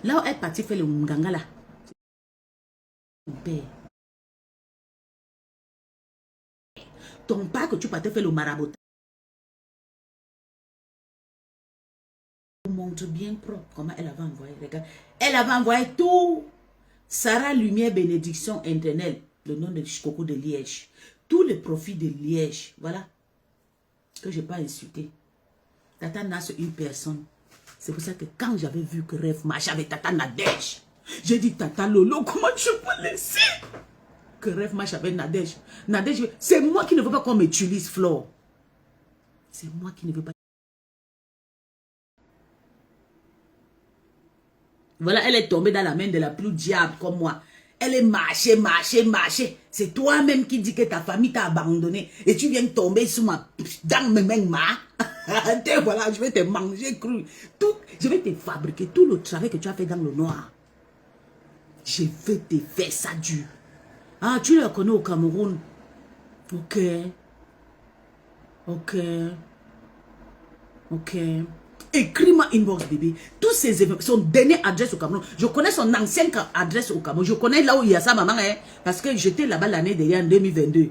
Là où elle est partie faire le mganga là. Ton père que tu partais faire le marabout. Montre bien propre comment elle avait envoyé. Regarde. Elle avait envoyé tout. Sarah Lumière Bénédiction Internet. Le nom de Coco de Liège. Tous les profits de Liège. Voilà. Que je n'ai pas insulté. Tata n'a une personne. C'est pour ça que quand j'avais vu que Rêve marchait avec Tata Nadège, j'ai dit Tata Lolo, comment je peux laisser que Rêve marche avec Nadège? Nadège, c'est moi qui ne veux pas qu'on m'utilise, Flore. C'est moi qui ne veux pas. Voilà, elle est tombée dans la main de la plus diable comme moi. Elle est marchée. C'est toi-même qui dis que ta famille t'a abandonné. Et tu viens tomber dans mes mains. Voilà, je vais te manger cru. Je vais te fabriquer tout le travail que tu as fait dans le noir. Je vais te faire ça dur. Ah, tu le connais au Cameroun. Ok. Écris-moi inbox, bébé. Tous ces événements, son dernier adresse au Cameroun. Je connais son ancienne adresse au Cameroun. Je connais là où il y a sa maman. Hein, parce que j'étais là-bas l'année dernière en 2022.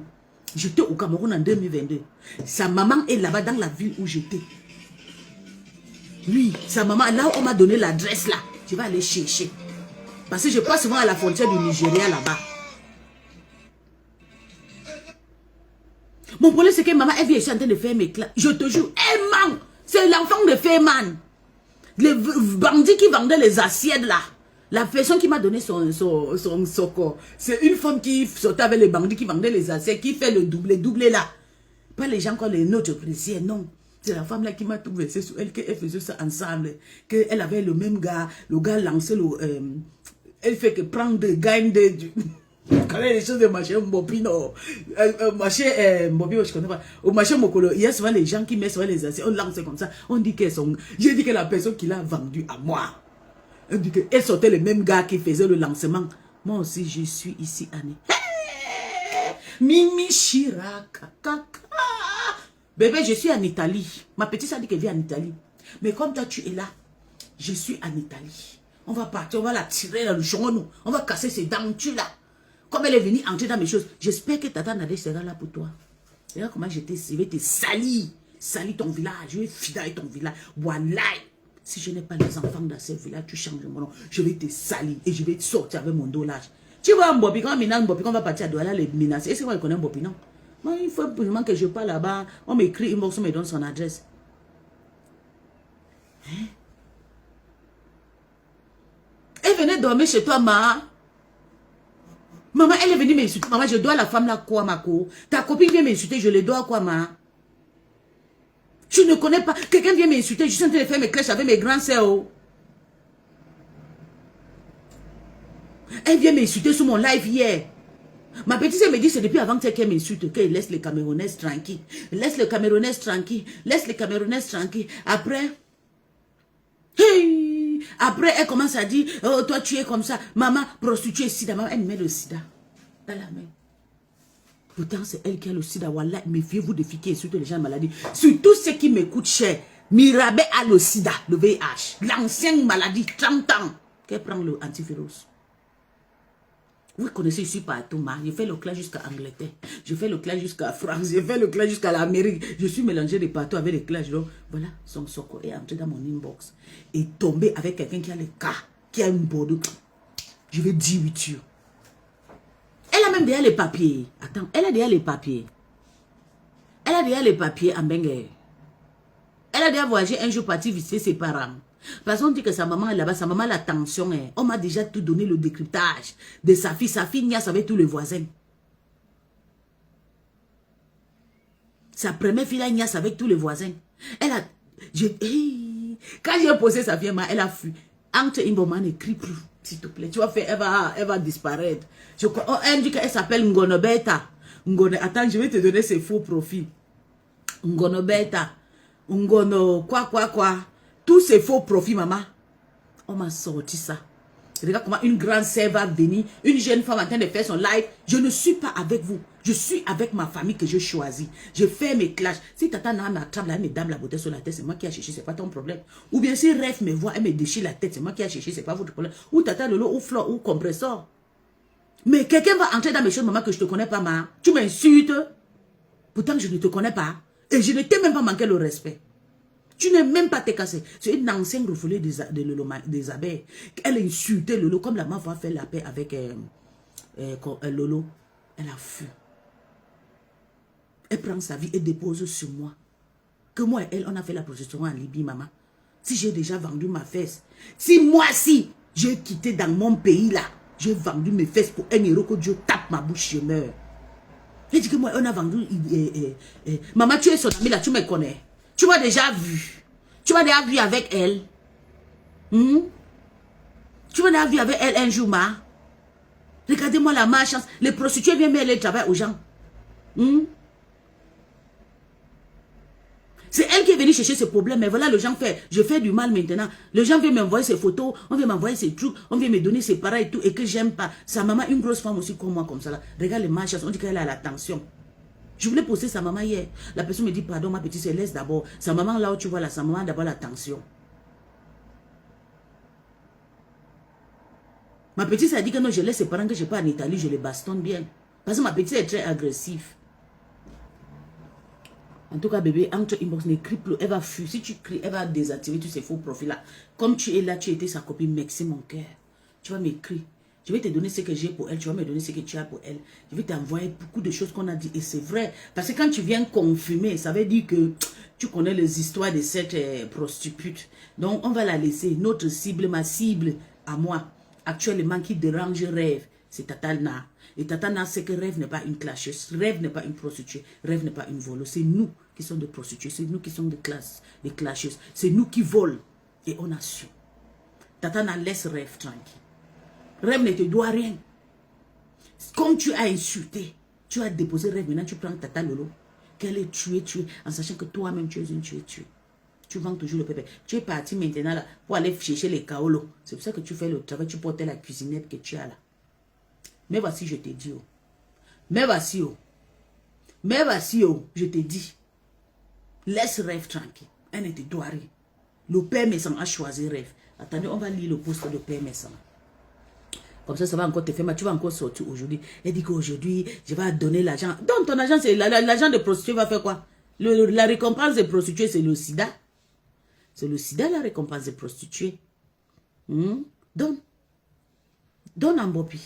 J'étais au Cameroun en 2022. Sa maman est là-bas dans la ville où j'étais. Oui, sa maman, là où on m'a donné l'adresse là. Je vais aller chercher. Parce que je passe souvent à la frontière du Nigeria là-bas. Mon problème c'est que maman, elle vient ici en train de faire mes classes. Je te jure, elle ment. C'est l'enfant de Feyman. Le bandit qui vendait les assiettes là. La personne qui m'a donné son corps. C'est une femme qui sortait avec les bandits qui vendaient les assiettes, qui fait le doublé là. Pas les gens comme les nôtres précis, non. C'est la femme là qui m'a tout versé sur elle, qu'elle faisait ça ensemble. Qu'elle avait le même gars, le gars lançait le... elle fait que prendre de gagne de... Quand les choses de marché Mbopino, marché Mbopino, je connais pas. Au marché Mokolo, il y a souvent les gens qui mettent sur les assiettes, on lance comme ça, on dit qu'elles sont... J'ai dit que la personne qui l'a vendu à moi, on dit qu'elle sortait le même gars qui faisait le lancement. Moi aussi, je suis ici, Annie. Hey! Mimi Chirac, kaka. Bébé, je suis en Italie. Ma petite ça dit qu'elle vit en Italie. Mais comme toi, tu es là, je suis en Italie. On va partir, on va la tirer dans le chemin, on va casser ses dents, tu là. Comme elle est venue entrer dans mes choses, j'espère que Tata Nadège sera là pour toi. Regarde comment je vais te salir. Salir ton village, je vais filer ton village. Voilà. Si je n'ai pas les enfants dans ce village, tu changes mon nom. Je vais te salir et je vais te sortir avec mon dollar. Tu vois, Mbopi, quand on va partir à Douala, les menacer. Est-ce que moi je connais Mbopi, non? Moi, il faut vraiment que je parle là-bas. On m'écrit inbox, on me donne son adresse. Hein? Elle venait dormir chez toi, ma. Maman, elle est venue m'insulter. Maman, je dois la femme là quoi, ma co? Ta copine vient m'insulter, je le dois quoi, ma? Je ne connais pas. Quelqu'un vient m'insulter, je suis en train de faire mes clèches avec mes grands sœurs. Elle vient m'insulter sur mon live hier. Ma petite sœur me dit, c'est depuis avant qu'elle m'insulte, qu'elle laisse les Camerounaises tranquilles. Laisse les Camerounaises tranquilles. Laisse les Camerounaises tranquilles. Après, hey, après, elle commence à dire, oh, toi, tu es comme ça. Maman, prostituée, sida. Maman, elle met le sida dans la main. Pourtant, c'est elle qui a le sida. Wallah, méfiez-vous des filles qui insultent les gens maladies. Surtout ceux qui m'écoutent cher. Mirabé a le sida, le VIH. L'ancienne maladie, 30 ans. Qu'elle prend le antivirus. Vous connaissez, je suis partout, ma. Je fais le clash jusqu'à Angleterre. Je fais le clash jusqu'à France. Je fais le clash jusqu'à l'Amérique. Je suis mélangé de partout avec les clashs. Donc, voilà, son soko est entré dans mon inbox. Et tombé avec quelqu'un qui a le cas, qui a une bordeaux. Je vais dire oui, tu. Elle a même déjà les papiers. Attends, elle a déjà les papiers. Elle a déjà les papiers en Bengue. Elle a déjà voyagé un jour parti visiter ses parents. Parce qu'on dit que sa maman est là-bas, sa maman a la tension. Hein. On m'a déjà tout donné le décryptage de sa fille. Sa fille niasse avec tous les voisins. Sa première fille, elle niasse avec tous les voisins. Elle a... quand j'ai posé sa fille, elle a fui. Entre Imboman ne crie plus, s'il te plaît. Tu vas faire, elle va disparaître. Elle dit qu'elle s'appelle Ngonobeta. Attends, je vais te donner ses faux profils. Ngonobeta. Ngono, quoi. Tous ces faux profits, maman. On m'a sorti ça. Regarde comment une grande sœur va venir. Une jeune femme en train de faire son live. Je ne suis pas avec vous. Je suis avec ma famille que je choisis. Je fais mes clashs. Si Tata Nana m'attrape là, elle me dame la beauté sur la tête, c'est moi qui ai cherché, c'est pas ton problème. Ou bien si Rêve me voit, elle me déchire la tête, c'est moi qui ai cherché, c'est pas votre problème. Ou Tata Lolo, ou Flore, ou Compressor. Mais quelqu'un va entrer dans mes choses, maman, que je te connais pas, ma. Tu m'insultes. Pourtant, je ne te connais pas. Et je ne t'ai même pas manqué le respect. Tu n'es même pas te cassé. C'est une ancienne refoulée des abeilles. Elle a insulté Lolo, comme la maman va faire la paix avec Lolo. Elle a fui. Elle prend sa vie et dépose sur moi. Que moi et elle, on a fait la prostitution en Libye, maman. Si j'ai déjà vendu ma fesse, si moi, si j'ai quitté dans mon pays là, j'ai vendu mes fesses pour 1 euro que Dieu tape ma bouche, je meurs. J'ai dit que moi, on a vendu... Maman, tu es son amie là, tu me connais. Tu m'as déjà vu. Tu m'as déjà vu avec elle. Tu m'as déjà vu avec elle un jour, ma. Regardez-moi la malchance. Les prostituées viennent mêler le travail aux gens. C'est elle qui est venue chercher ce problème. Mais voilà, le gens fait. Je fais du mal maintenant. Le gens vient m'envoyer ses photos. On vient m'envoyer ses trucs. On vient me donner ses parents et tout. Et que j'aime pas. Sa maman, une grosse femme aussi comme moi, comme ça. Là. Regarde les malchances. On dit qu'elle a la tension. Je voulais poster sa maman hier. La personne me dit, pardon, ma petite, c'est laisse d'abord. Sa maman, là où tu vois là, sa maman a d'abord la tension. Ma petite, ça dit que non, je laisse ses parents que je pas en Italie, je les bastonne bien. Parce que ma petite est très agressive. En tout cas, bébé, entre inbox, n'écris plus, elle va fuir. Si tu cries, elle va désactiver tous ces faux profils-là. Comme tu es là, tu étais sa copine, merci mon cœur. Tu vas m'écrire. Je vais te donner ce que j'ai pour elle, tu vas me donner ce que tu as pour elle. Je vais t'envoyer beaucoup de choses qu'on a dit. Et c'est vrai. Parce que quand tu viens confirmer, ça veut dire que tu connais les histoires de cette prostituée. Donc, on va la laisser. Notre cible, ma cible, à moi, actuellement, qui dérange Rêve, c'est Tatana. Et Tatana sait que Rêve n'est pas une clasheuse. Rêve n'est pas une prostituée. Rêve n'est pas une voleuse. C'est nous qui sommes des prostituées. C'est nous qui sommes des clasheuses. C'est nous qui volons. Et on assume. Tatana laisse Rêve tranquille. Rêve ne te doit rien. Comme tu as insulté, tu as déposé Rêve, maintenant tu prends Tata Lolo, qu'elle est tuée, en sachant que toi-même tu es une tuée. Tu vends toujours le pépé. Tu es parti maintenant là pour aller chercher les kaolos. C'est pour ça que tu fais le travail, tu portes la cuisinette que tu as là. Mais voici, je te dis, oh. Mais voici, oh. Mais voici, oh, je te dis. Laisse Rêve tranquille. Elle ne te doit rien. Le père Messan a choisi Rêve. Attendez, on va lire le poste de père Messan. Comme ça va encore te faire mal. Tu vas encore sortir aujourd'hui. Elle dit qu'aujourd'hui, je vais donner l'argent. Donc, ton argent, c'est l'argent de prostituée va faire quoi? La récompense des prostituées, c'est le sida. C'est le sida, la récompense des prostituées. Donne. Donne un bopi.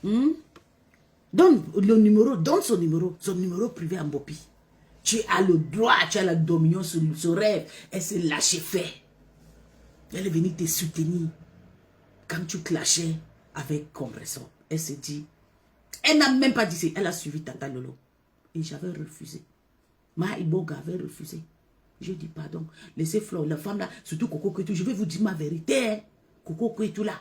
Donne le numéro. Donne son numéro privé en bopi. Tu as le droit, tu as la dominion sur ce Rêve. Elle s'est lâchée faire. Elle est venue te soutenir. Quand tu clashais avec Compressor, elle s'est dit, elle n'a même pas dit ça, elle a suivi Tata Lolo. Et j'avais refusé. Ma Iboga avait refusé. Je dis pardon, laissez Flore, la femme là, surtout Coco Kwetu, je vais vous dire ma vérité. Hein. Coco Kwetu là.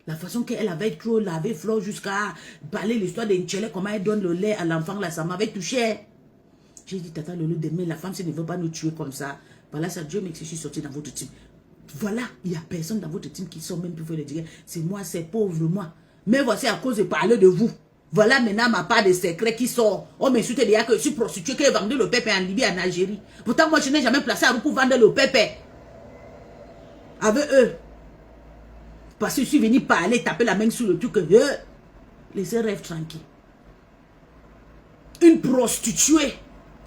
La façon qu'elle avait trop lavé Flore jusqu'à parler l'histoire d'Inchele, comment elle donne le lait à l'enfant là, ça m'avait touché. J'ai dit Tata Lolo, demain la femme, si elle ne veut pas nous tuer comme ça, voilà ça, Dieu merci, je suis sorti dans votre team. Voilà, il n'y a personne dans votre team qui sort même plus pour le dire. C'est moi, c'est pauvre moi. Mais voici à cause de parler de vous. Voilà maintenant ma part de secret qui sort. On m'insulte déjà que je suis prostituée qui a vendu le pépé en Libye, en Algérie. Pourtant, moi, je n'ai jamais placé à vous pour vendre le pépé. Avec eux. Parce que je suis venu parler, taper la main sur le truc. Laissez Rêve tranquille. Une prostituée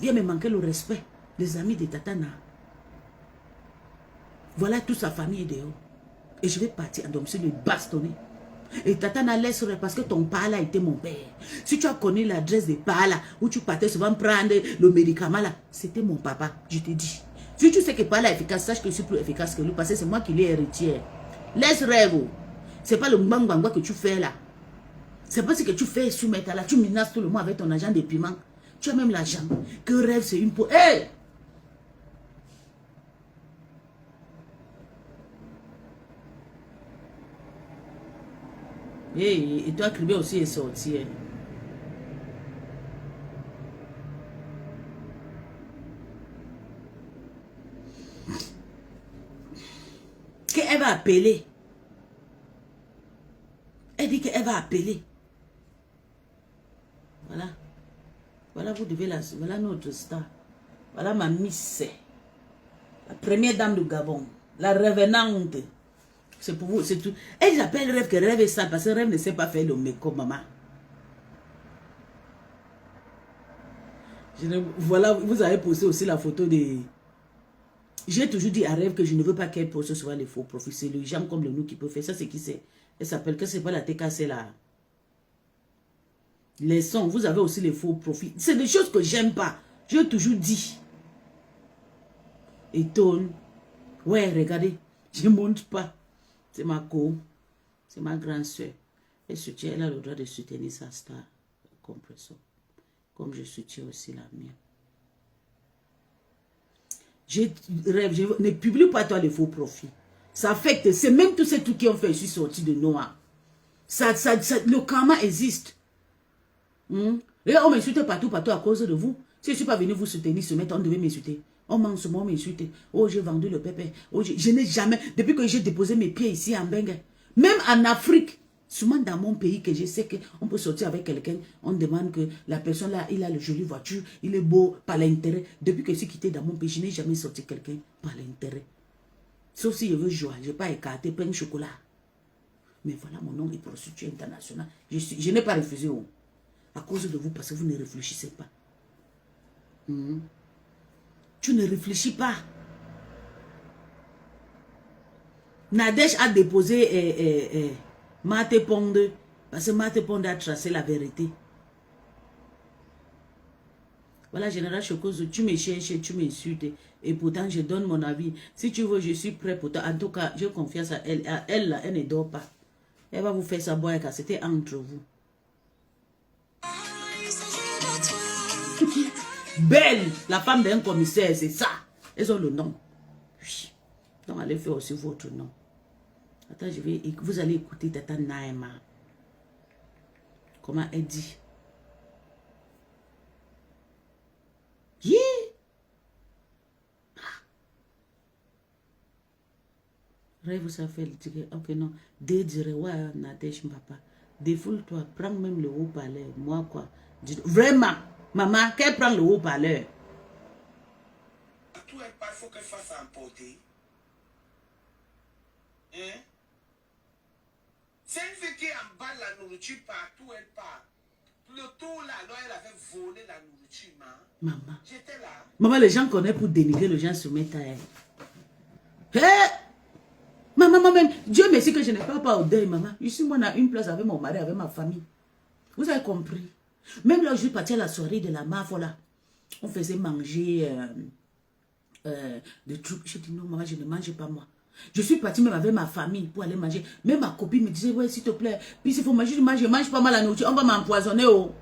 vient me manquer le respect. Les amis de Tatana. Voilà, toute sa famille est dehors. Et je vais partir à domicile le bastonner. Et Tatana laisse parce que ton père là était mon père. Si tu as connu l'adresse de Pala, où tu partais souvent prendre le médicament là, c'était mon papa, je te dis. Si tu sais que Pala est efficace, sache que je suis plus efficace que lui parce que c'est moi qui l'ai héritière. Laisse Rêve. C'est pas le mbangwa que tu fais là. C'est pas ce que tu fais soumettre là. Tu menaces tout le monde avec ton agent de piment. Tu as même l'argent. Que Rêve c'est une peau. Hey! Et toi, Cribé aussi est sorti. Hein. Qu'elle va appeler. Elle dit qu'elle va appeler. Voilà, vous devez la... Voilà notre star. Voilà ma miss. La première dame du Gabon. La revenante. C'est pour vous, c'est tout. Et j'appelle rêve que rêve est sale parce que rêve ne sait pas faire le make-up, maman. Voilà, vous avez posté aussi la photo de... J'ai toujours dit à rêve que je ne veux pas qu'elle poste souvent les faux profils. C'est les gens comme le nous qui peuvent faire ça. C'est qui c'est? Elle s'appelle, que c'est pas la TKC là. Les sons, vous avez aussi les faux profils. C'est des choses que j'aime pas. J'ai toujours dit. Et Tone. Ouais, regardez. Je ne montre pas. C'est ma co. C'est ma grande soeur. Elle a le droit de soutenir sa star. Compressor. Comme je soutiens aussi la mienne. Ne publie pas toi les faux profils. Ça affecte. C'est même tous ces trucs qui ont fait, je suis sorti de Noah. Le karma existe. Et on m'insulte partout à cause de vous. Si je ne suis pas venu vous soutenir, se mettre, on devait m'insulter. On m'insulte. Oh, j'ai vendu le pépé. Oh, je n'ai jamais, depuis que j'ai déposé mes pieds ici en Bengue, même en Afrique, souvent dans mon pays, que je sais qu'on peut sortir avec quelqu'un, on demande que la personne là, il a le joli voiture, il est beau par l'intérêt. Depuis que je suis quitté dans mon pays, je n'ai jamais sorti quelqu'un par l'intérêt. Sauf si je veux jouer, je n'ai pas écarté pain de chocolat. Mais voilà, mon nom est prostituée internationale. Je n'ai pas refusé. Oh. À cause de vous, parce que vous ne réfléchissez pas. Tu ne réfléchis pas. Nadège a déposé Mate Ponde, parce que Mate Ponde a tracé la vérité. Voilà, Général Chocoso, tu me cherches, tu m'insultes, et pourtant je donne mon avis. Si tu veux, je suis prêt pour toi. En tout cas, j'ai confiance à elle. Elle, là, elle ne dort pas. Elle va vous faire ça boire, car c'était entre vous. Belle, la femme d'un commissaire, c'est ça. Elles ont le nom. Oui. Donc, allez faire aussi votre nom. Attends, vous allez écouter Tata Naïma. Comment elle dit. Yeah. Rêve, ça fait le dire. Ok, non. Dire, ouais, Nadège, papa. Défoule-toi, prends même le haut-parleur. Moi, quoi. Vraiment. Maman, qu'elle prend le haut-parleur. Tout elle part, il faut qu'elle fasse emporter. Hein? C'est une fille qui emballe la nourriture partout, elle part. Le tour là, alors elle avait volé la nourriture, maman. J'étais là. Maman, les gens connaissent pour dénigrer, les gens se mettent à elle. Hé! Maman, Dieu merci que je n'ai pas au deuil, maman. Je suis moi à une place avec mon mari, avec ma famille. Vous avez compris? Même là, je suis partie à la soirée de la MAF, là. On faisait manger des trucs. Je dis non, maman, je ne mange pas moi. Je suis partie même avec ma famille pour aller manger. Même ma copine me disait, ouais, s'il te plaît. Puis s'il faut manger, je ne mange pas mal la nourriture. On va m'empoisonner. Oh.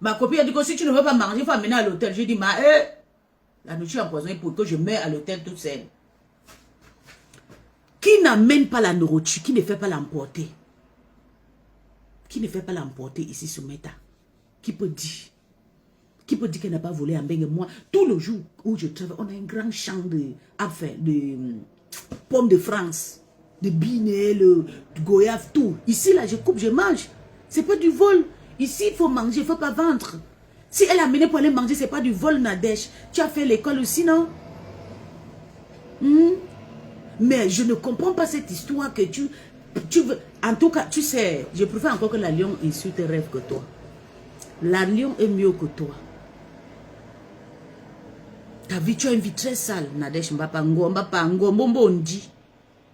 Ma copine a dit que si tu ne veux pas manger, il faut amener à l'hôtel. J'ai dit, la nourriture empoisonnée pour que je meure à l'hôtel toute seule. Qui n'amène pas la nourriture, qui ne fait pas l'emporter? Qui ne fait pas l'emporter ici sur Meta? Qui peut dire? Qui peut dire qu'elle n'a pas volé en Bengue? Moi, tout le jour où je travaille, on a un grand champ de pommes de France, de binets, de goyave, tout. Ici, là, je coupe, je mange. C'est pas du vol. Ici, il faut manger, il ne faut pas vendre. Si elle a amené pour aller manger, ce n'est pas du vol, Nadège. Tu as fait l'école aussi, non? Mais je ne comprends pas cette histoire que tu veux. En tout cas, tu sais, je préfère encore que la lion insulte rêve que toi. La lion est mieux que toi. Ta vie, tu as une vie très sale, Nadège Mbapa, Mbapa, Ngombo, Ndi.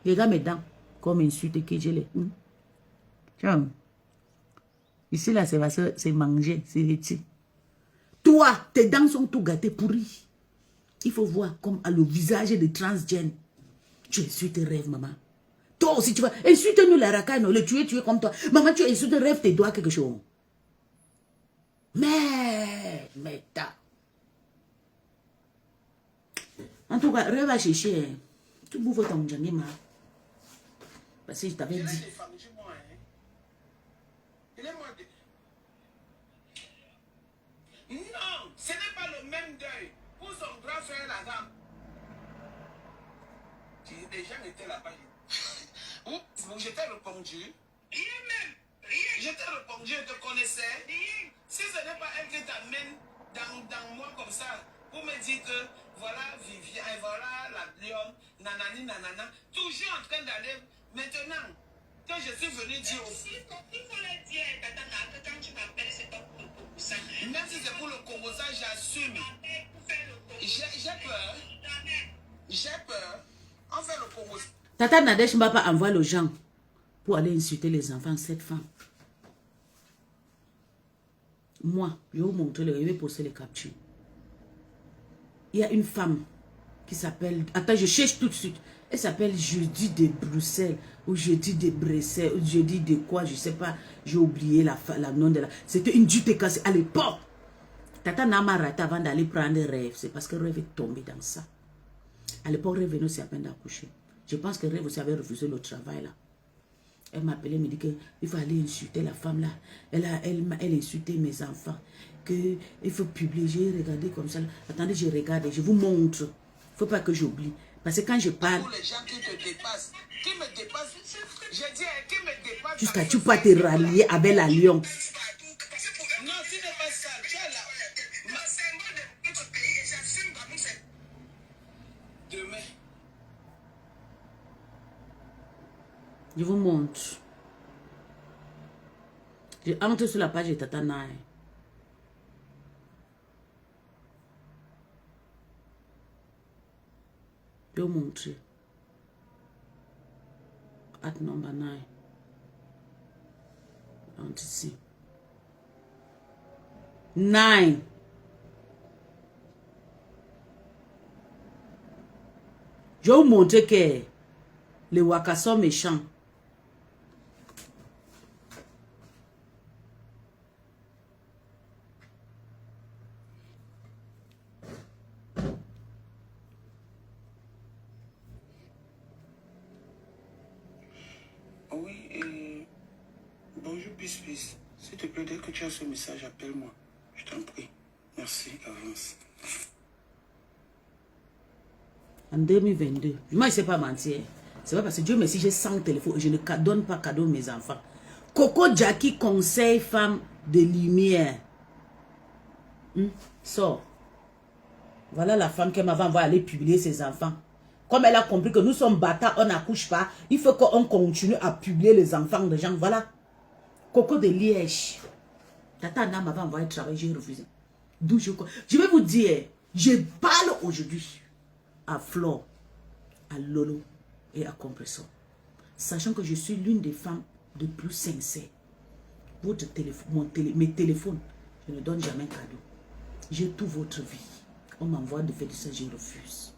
Regarde mes dents, comme insulte que je l'ai. Tiens. Ici, là, c'est manger, c'est laitier. Toi, tes dents sont tout gâtées, pourries. Il faut voir comme à le visage de transgène. Tu insultes rêve, maman. Toi aussi, tu vas insulter nous la racaille, le tuer comme toi. Maman, tu insultes rêve, tes doigts quelque chose. Mais t'as. En tout cas, rêve à chercher. Tu bouffes ton djangima. Parce que je t'avais dit. Non, ce n'est pas le même deuil. Pour son grand frère, la dame. Les gens étaient là-bas. Je t'ai répondu. Rien même. Rien. Je t'ai répondu, je te connaissais. Rien. Si ce n'est pas elle qui t'amène dans moi comme ça, pour me dire que voilà Viviane, voilà la Lyon, nanani, nanana, toujours en train d'aller. Maintenant, que je suis venu dire au fils, il faut le dire, Tatana, que quand tu m'appelles, c'est pas pour le Congo. Même si c'est pour le Congo, ça, j'assume. J'ai peur. J'ai peur. On fait le Congo. Tata Nadège ne va pas envoyer les gens pour aller insulter les enfants, cette femme. Moi, je vais vous montrer, je vais poster les captures. Il y a une femme qui s'appelle... Attends, je cherche tout de suite. Elle s'appelle Jeudi de Bruxelles, ou Jeudi de Bruxelles, ou Jeudi de quoi, je ne sais pas. J'ai oublié la nom de la... C'était une dute cassée à l'époque. Tata n'a pas raté avant d'aller prendre Rêve. C'est parce que Rêve est tombé dans ça. À l'époque, Rêve venait aussi à peine d'accoucher. Je pense que Rêve aussi avait refusé le travail là. Elle m'a appelé, me dit qu'il faut aller insulter la femme là. Elle a insulté mes enfants. Qu'il faut publier. J'ai regardé comme ça. Là. Attendez, je regarde. Je vous montre. Il ne faut pas que j'oublie. Parce que quand je parle... Pour les gens qui te dépassent. Qui me dépassent. Je dis, qui me dépasse. Jusqu'à tu peux te rallier avec la lion. Non, tu n'es pas ça. Tu es là. Demain. Je vous montre. Je entre sur la page de Tata Nae. Je vais vous montrer. At number 9. Entre ici. 9. Je vais vous montrer que les Waka sont méchants. Oui, bonjour, Peace. S'il te plaît, dès que tu as ce message, appelle-moi. Je t'en prie. Merci, avance. En 2022, moi, je ne sais pas mentir. C'est pas parce que Dieu merci, j'ai 100 téléphones et je ne donne pas cadeau à mes enfants. Coco Jackie conseille femme de lumière. Sors. Voilà la femme qui m'avait envoyé aller publier ses enfants. Comme elle a compris que nous sommes bâtards, on n'accouche pas, il faut qu'on continue à publier les enfants des gens. Voilà. Coco de Liège. Tata Anna m'avait envoyé travailler, j'ai refusé. D'où je vais vous dire, je parle aujourd'hui à Flore, à Lolo et à Compressor. Sachant que je suis l'une des femmes de plus sincères. Votre téléphone, mes téléphones, je ne donne jamais un cadeau. J'ai toute votre vie. On m'envoie de faire de ça, je refuse.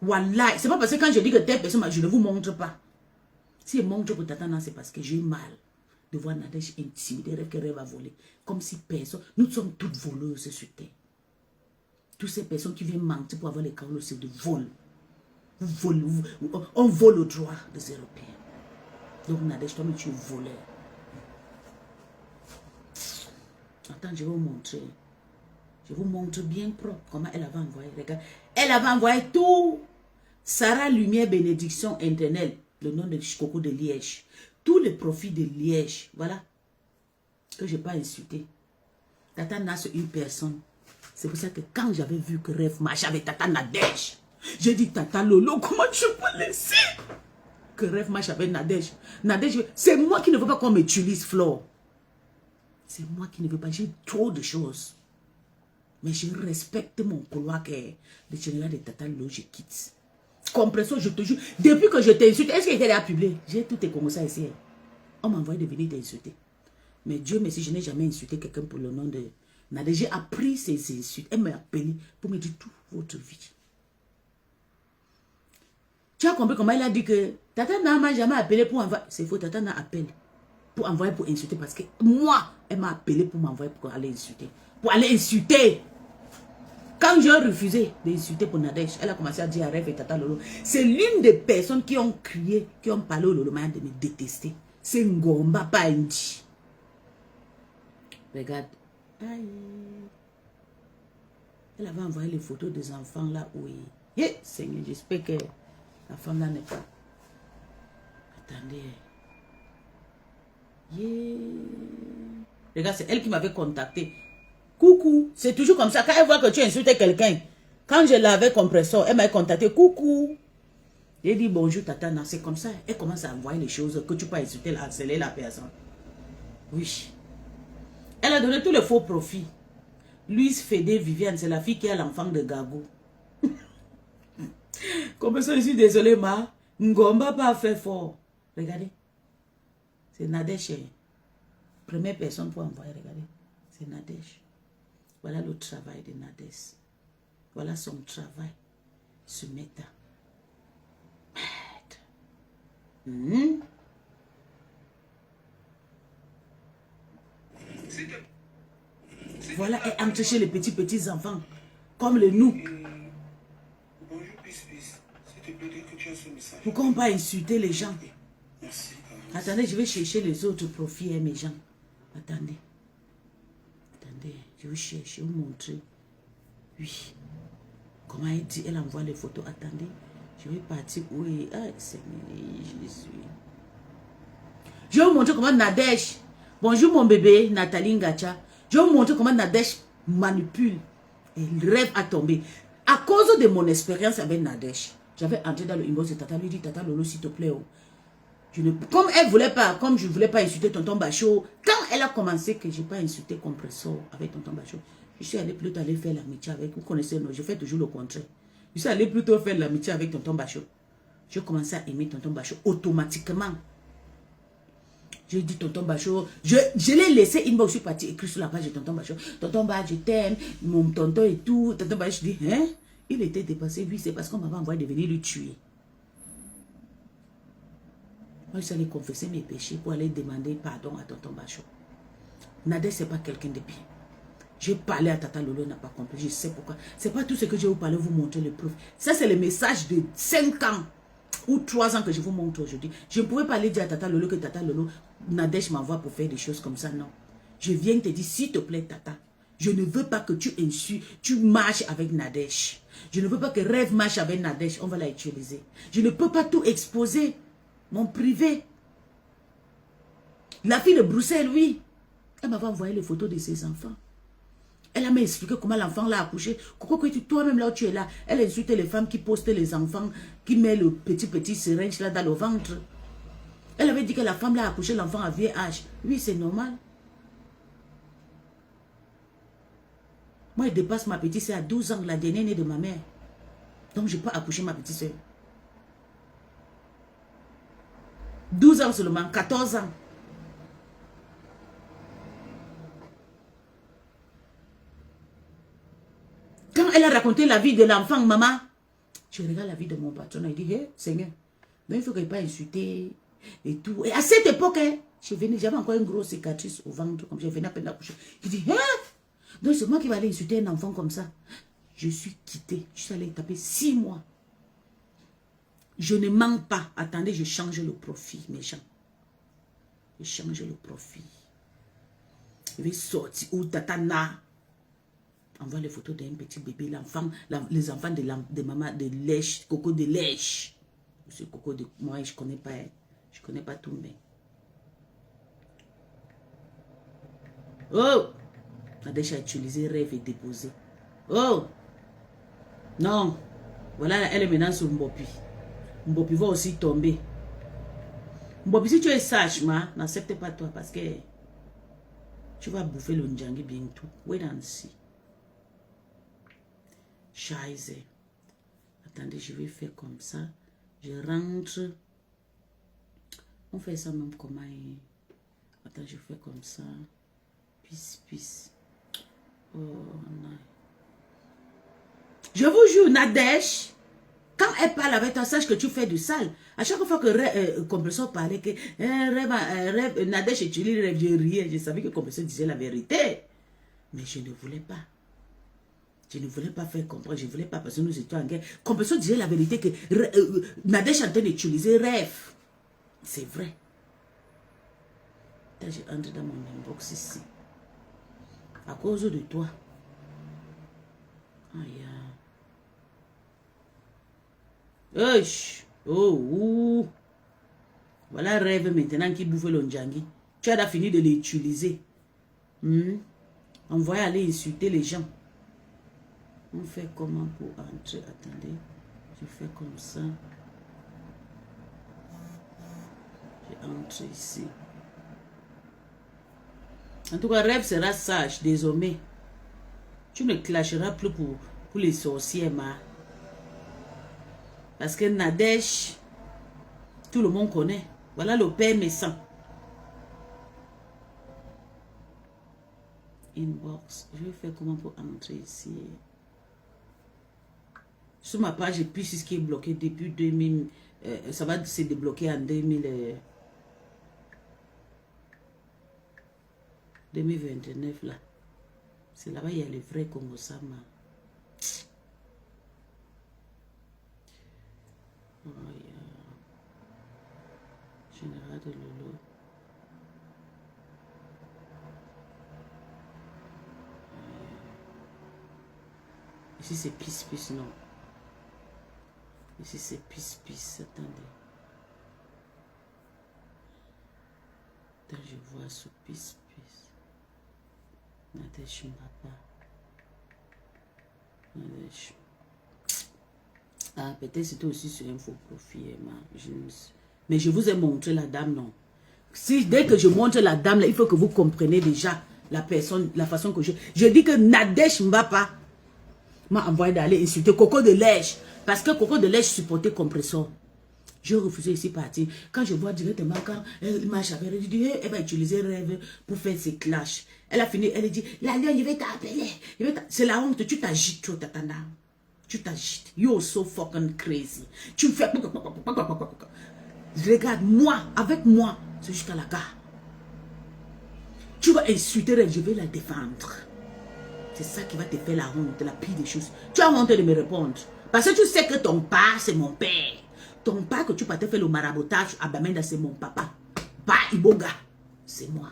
Wallah, c'est pas parce que quand je dis que telle personne, je ne vous montre pas. Si je montre pour Tata, c'est parce que j'ai mal de voir Nadège intimider, rêve qu'elle va voler. Comme si personne, nous sommes toutes voleuses sur terre. Toutes ces personnes qui viennent mentir pour avoir les carreaux, c'est de vol. On vole au droit des Européens. Donc Nadège, toi, tu es voleur. Attends, je vais vous montrer. Je vous montre bien propre comment elle avait envoyé. Regarde, elle avait envoyé tout. Sarah Lumière Bénédiction Internet, le nom de Coco de Liège. Tous les profits de Liège, voilà. Que je n'ai pas insulté. Tata n'a sur une personne. C'est pour ça que quand j'avais vu que Rêve marchait avec Tata Nadège, j'ai dit Tata Lolo, comment je peux laisser que Rêve marche avec Nadège? Nadège, c'est moi qui ne veux pas qu'on m'utilise, Flore. C'est moi qui ne veux pas. J'ai trop de choses. Mais je respecte mon couloir que le général de Tata Lolo, je quitte. Compressor, je te jure. Depuis que je t'insulte, est-ce qu'il était là à publier? J'ai tout comme ça ici. On m'a envoyé de venir t'insulter. Mais Dieu merci, je n'ai jamais insulté quelqu'un pour le nom de Nadège. J'ai appris ces insultes. Elle m'a appelé pour me dire toute votre vie. Tu as compris comment elle a dit que Tata n'a m'a jamais appelé pour envoyer. C'est faux, Tata n'a appelé pour envoyer pour insulter parce que moi, elle m'a appelé pour m'envoyer pour aller insulter. Pour aller insulter. Quand j'ai refusé d'insulter pour Nadège, elle a commencé à dire à Rêve et Tata Lolo. C'est l'une des personnes qui ont crié, qui ont parlé au Lolo Maya de me détester. C'est Ngomba, pas Ndi. Regarde. Aïe. Elle avait envoyé les photos des enfants là où il... Hé, Seigneur, j'espère que la femme là n'est pas... Attendez. Yeah. Regarde, c'est elle qui m'avait contacté. Coucou. C'est toujours comme ça. Quand elle voit que tu insultes quelqu'un, quand je l'avais compresseur, elle m'a contacté. Coucou. J'ai dit bonjour tata. Non, c'est comme ça. Elle commence à envoyer les choses que tu peux insulter, harceler la personne. Oui. Elle a donné tous les faux profits. Louise Fédé Viviane, c'est la fille qui a l'enfant de Gagou. Comme ça, je suis désolée, ma. Ngomba pas fait fort. Regardez. C'est Nadège. Première personne pour envoyer, regardez. C'est Nadège. Voilà le travail de Nadège. Voilà son travail. Ce méta. Merde. Voilà, et entre chez les petits enfants. Comme le nous. Bonjour, Pis. S'il te plaît, que tu as ce message. Pourquoi on va insulter les gens? Merci. Attendez, je vais chercher les autres profils, mes gens. Attendez. Attendez, je vais chercher, vous montrer. Oui. Comment elle dit, elle envoie les photos. Attendez, je vais partir. Oui, ah, Seigneur, je suis. Je vais vous montrer comment Nadège. Bonjour mon bébé, Nathalie Ngacha. Je vais vous montrer comment Nadège manipule. Et rêve à tomber. À cause de mon expérience avec Nadège, j'avais entré dans le inbox de Tata, lui dit Tata Lolo, s'il te plaît. Oh. Comme elle voulait pas, comme je ne voulais pas insulter Tonton Bachot, quand elle a commencé que je n'ai pas insulté Compressor avec Tonton Bachot, je suis allé plutôt aller faire l'amitié avec, vous connaissez, non, je fais toujours le contraire. Je suis allé plutôt faire l'amitié avec Tonton Bachot. Je commençais à aimer Tonton Bachot automatiquement. J'ai dit Tonton Bachot, je l'ai laissé inbox, je suis parti écrire sur la page de Tonton Bachot. Tonton Bachot, je t'aime, mon tonton et tout. Tonton Bachot, je dis, hein? Il était dépassé, lui, c'est parce qu'on m'avait envoyé de venir le tuer. Moi, je suis allé confesser mes péchés pour aller demander pardon à Tonton Bachot. Nadé, c'est pas quelqu'un de bien. J'ai parlé à Tata Lolo, n'a pas compris, je sais pourquoi. C'est pas tout ce que je vais vous parler, vous montrer les preuves. Ça, c'est le message de 5 ans ou 3 ans que je vous montre aujourd'hui. Je ne pouvais pas aller dire à Tata Lolo que Tata Lolo, Nadège m'envoie pour faire des choses comme ça, non. Je viens te dire, s'il te plaît, Tata, je ne veux pas que tu insultes, tu marches avec Nadège. Je ne veux pas que Rêve marche avec Nadège, on va la utiliser. Je ne peux pas tout exposer, mon privé. La fille de Bruxelles, oui, elle m'avait envoyé les photos de ses enfants. Elle m'a expliqué comment l'enfant l'a accouché. Pourquoi toi-même là où tu es là, elle insulte les femmes qui postent les enfants, qui met le petit syringe là dans le ventre. Elle avait dit que la femme l'a accouché l'enfant à vieil âge. Oui, c'est normal. Moi, je dépasse ma petite soeur à 12 ans, la dernière née de ma mère. Donc, je peux accoucher ma petite soeur. 12 ans seulement, 14 ans. Quand elle a raconté la vie de l'enfant, maman, je regarde la vie de mon patron et je dis, hey, Seigneur, mais il faut qu'il ne pas insulter et tout. Et à cette époque, j'avais encore une grosse cicatrice au ventre, comme je venais à peine d'accoucher. Je dis, hey, donc c'est moi qui vais aller insulter un enfant comme ça. Je suis quittée, je suis allée taper 6 mois. Je ne mens pas. Attendez, je change le profil, mes gens. Je change le profil. Je vais sortir où Tatana. Envoie les photos d'un petit bébé, l'enfant, les enfants de maman de lèche, Coco de lèche. Monsieur Coco de moi, je connais pas, je connais pas tout, mais. Oh! Nadège a utilisé Rêve et déposé. Oh! Non! Voilà, elle est maintenant sur Mbopi. Mbopi va aussi tomber. Mbopi, si tu es sage, n'accepte pas toi parce que tu vas bouffer le Ndjangi bientôt. Wait and see. Scheiße. Attendez, je vais faire comme ça. Je rentre. On fait ça même comment. Attends, je fais comme ça. Peace. Oh, non. Je vous jure, Nadège, quand elle parle avec toi, sache que tu fais du sale. À chaque fois que Compressor parlait que Nadège utilise Rêve, je riais. Je savais que Compressor disait la vérité. Mais je ne voulais pas. Je ne voulais pas faire comprendre, je ne voulais pas parce que nous étions en guerre. Compressor disait la vérité que Nadège est en train d'utiliser Rêve. C'est vrai. Là, je entre dans mon inbox ici. À cause de toi. Oh, voilà Rêve maintenant qui bouffe le Ndjangi. Tu as fini de les utiliser. On va aller insulter les gens. On fait comment pour entrer? Attendez. Je fais comme ça. Je entre ici. En tout cas, Rêve sera sage, désormais. Tu ne clasheras plus pour les sorciers, ma. Parce que Nadège, tout le monde connaît. Voilà le père méchant. Inbox. Je vais faire comment pour entrer ici. Sur ma page, j'ai plus ce qui est bloqué depuis 2000. Ça va se débloquer en 2029 là. C'est là-bas il y a les vrais Congo Sama. Oh, Général de Lolo. Ici c'est pisse, non. Ici c'est pisse. Attendez. Attends, je vois ce pisse. Nadège Mbapa. Nadège. Ah, peut-être c'était aussi sur un faux profil. Mais je vous ai montré la dame, non. Si dès que je montre la dame, là, il faut que vous compreniez déjà la personne, la façon que je dis que Nadège Mbapa m'a envoyé d'aller insulter Coco de Lège. Parce que Coco de Lège supportait Compressor. Je refusais ici partir. Quand je vois directement, quand elle m'a chavé, elle dit, elle va utiliser Rêve pour faire ses clashs. Elle a fini, elle dit, la lionne, je vais t'appeler. C'est la honte, tu t'agites trop, Tatana. Tu t'agites. You're so fucking crazy. Tu me fais... Regarde, moi, avec moi, c'est jusqu'à la gare. Tu vas insulter Rêve, je vais la défendre. C'est ça qui va te faire la honte, la pire des choses. Tu as honte de me répondre. Parce que tu sais que ton père, c'est mon père. Ton père que tu partais faire le maraboutage à Bamenda, c'est mon papa. Pas Iboga, c'est moi.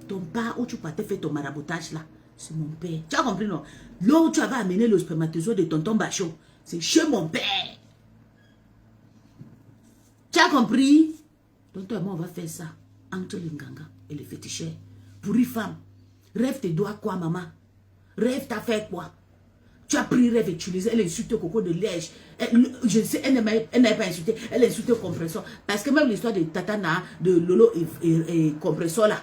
Ton père où tu partais faire ton maraboutage là, c'est mon père. Tu as compris, non? Là où tu avais amené le spermatozoïde de tonton Bachon, c'est chez mon père. Tu as compris? Tonton et moi, on va faire ça entre les Nganga et les féticheurs. Pour une femme, Rêve te doit quoi, maman? Rêve t'a fait quoi? Tu as pris Rêve utilisé, elle insulte Coco de Lège. Je sais, elle n'a pas insulté, elle a insulté Compressor. Parce que même l'histoire de Tatana, de Lolo et Compressor là,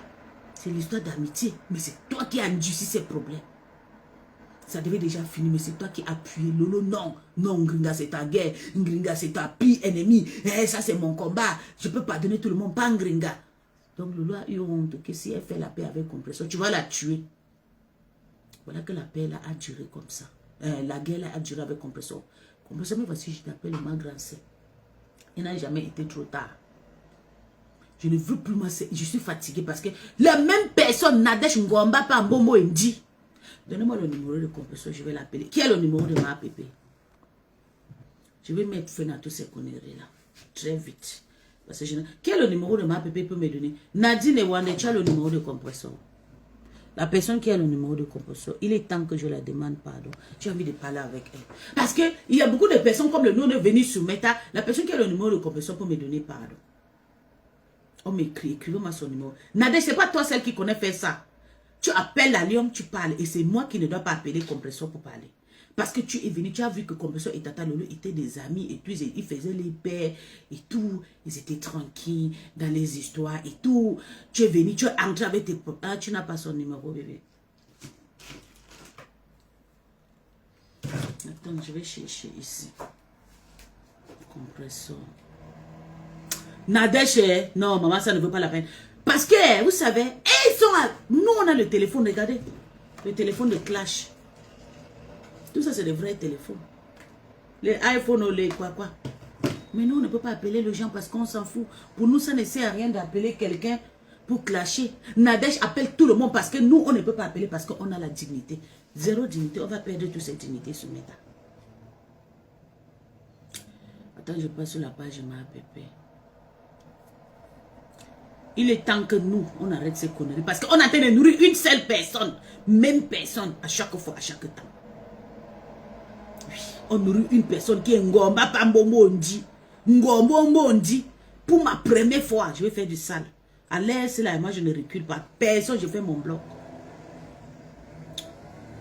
c'est l'histoire d'amitié. Mais c'est toi qui as endurci ces problèmes. Ça devait déjà finir, mais c'est toi qui as appuyé Lolo. Non, non, Ngringa c'est ta guerre. Ngringa c'est ta pire ennemi. Ça c'est mon combat. Je ne peux pas donner tout le monde, pas Ngringa. Donc Lolo a eu honte que si elle fait la paix avec Compressor, tu vas la tuer. Voilà que la paix là a duré comme ça. La guerre là a duré avec Compressor. Compressor, mais voici, je t'appelle ma grand sœur. Il n'a jamais été trop tard. Je ne veux plus, moi, je suis fatiguée parce que la même personne, Nadège Ngomba, pas Mbombo, il me dit, donnez-moi le numéro de Compressor, je vais l'appeler. Qui est le numéro de ma pépé? Je vais mettre fin à toutes ces conneries là. Très vite. Parce que qui est le numéro de ma pépé peut me donner? Nadine et Wande, tu as le numéro de Compressor. La personne qui a le numéro de Compressor, il est temps que je la demande pardon. J'ai envie de parler avec elle. Parce qu'il y a beaucoup de personnes comme le nom de venir sur Meta. La personne qui a le numéro de Compressor peut me donner pardon. On m'écrit, écrivez-moi son numéro. Nadège, c'est pas toi celle qui connaît faire ça. Tu appelles la Lyon, tu parles. Et c'est moi qui ne dois pas appeler Compressor pour parler. Parce que tu es venu, tu as vu que Compressor et Tata Lolo étaient des amis et tout, ils faisaient les paix et tout. Ils étaient tranquilles dans les histoires et tout. Tu es venu, tu es entré avec tes... Ah, tu n'as pas son numéro, bébé. Attends, je vais chercher ici. Compressor. Nadège, non, maman, ça ne vaut pas la peine. Parce que, vous savez, ils sont à... Nous, on a le téléphone, regardez. Le téléphone de Clash. Tout ça, c'est des vrais téléphones. Les iPhones ou les quoi. Mais nous, on ne peut pas appeler les gens parce qu'on s'en fout. Pour nous, ça ne sert à rien d'appeler quelqu'un pour clasher. Nadège appelle tout le monde parce que nous, on ne peut pas appeler parce qu'on a la dignité. Zéro dignité, on va perdre toute cette dignité sur Meta. Attends, je passe sur la page de ma app. Il est temps que nous, on arrête ces conneries. Parce qu'on a en train de nourrir une seule personne. Même personne, à chaque fois, à chaque temps. Oui, on nourrit une personne qui est Ngomba Pambombo Ndi. Ngombo Ndi. Pour ma première fois, je vais faire du sale. À l'aise, là, moi, je ne recule pas. Personne, je fais mon bloc.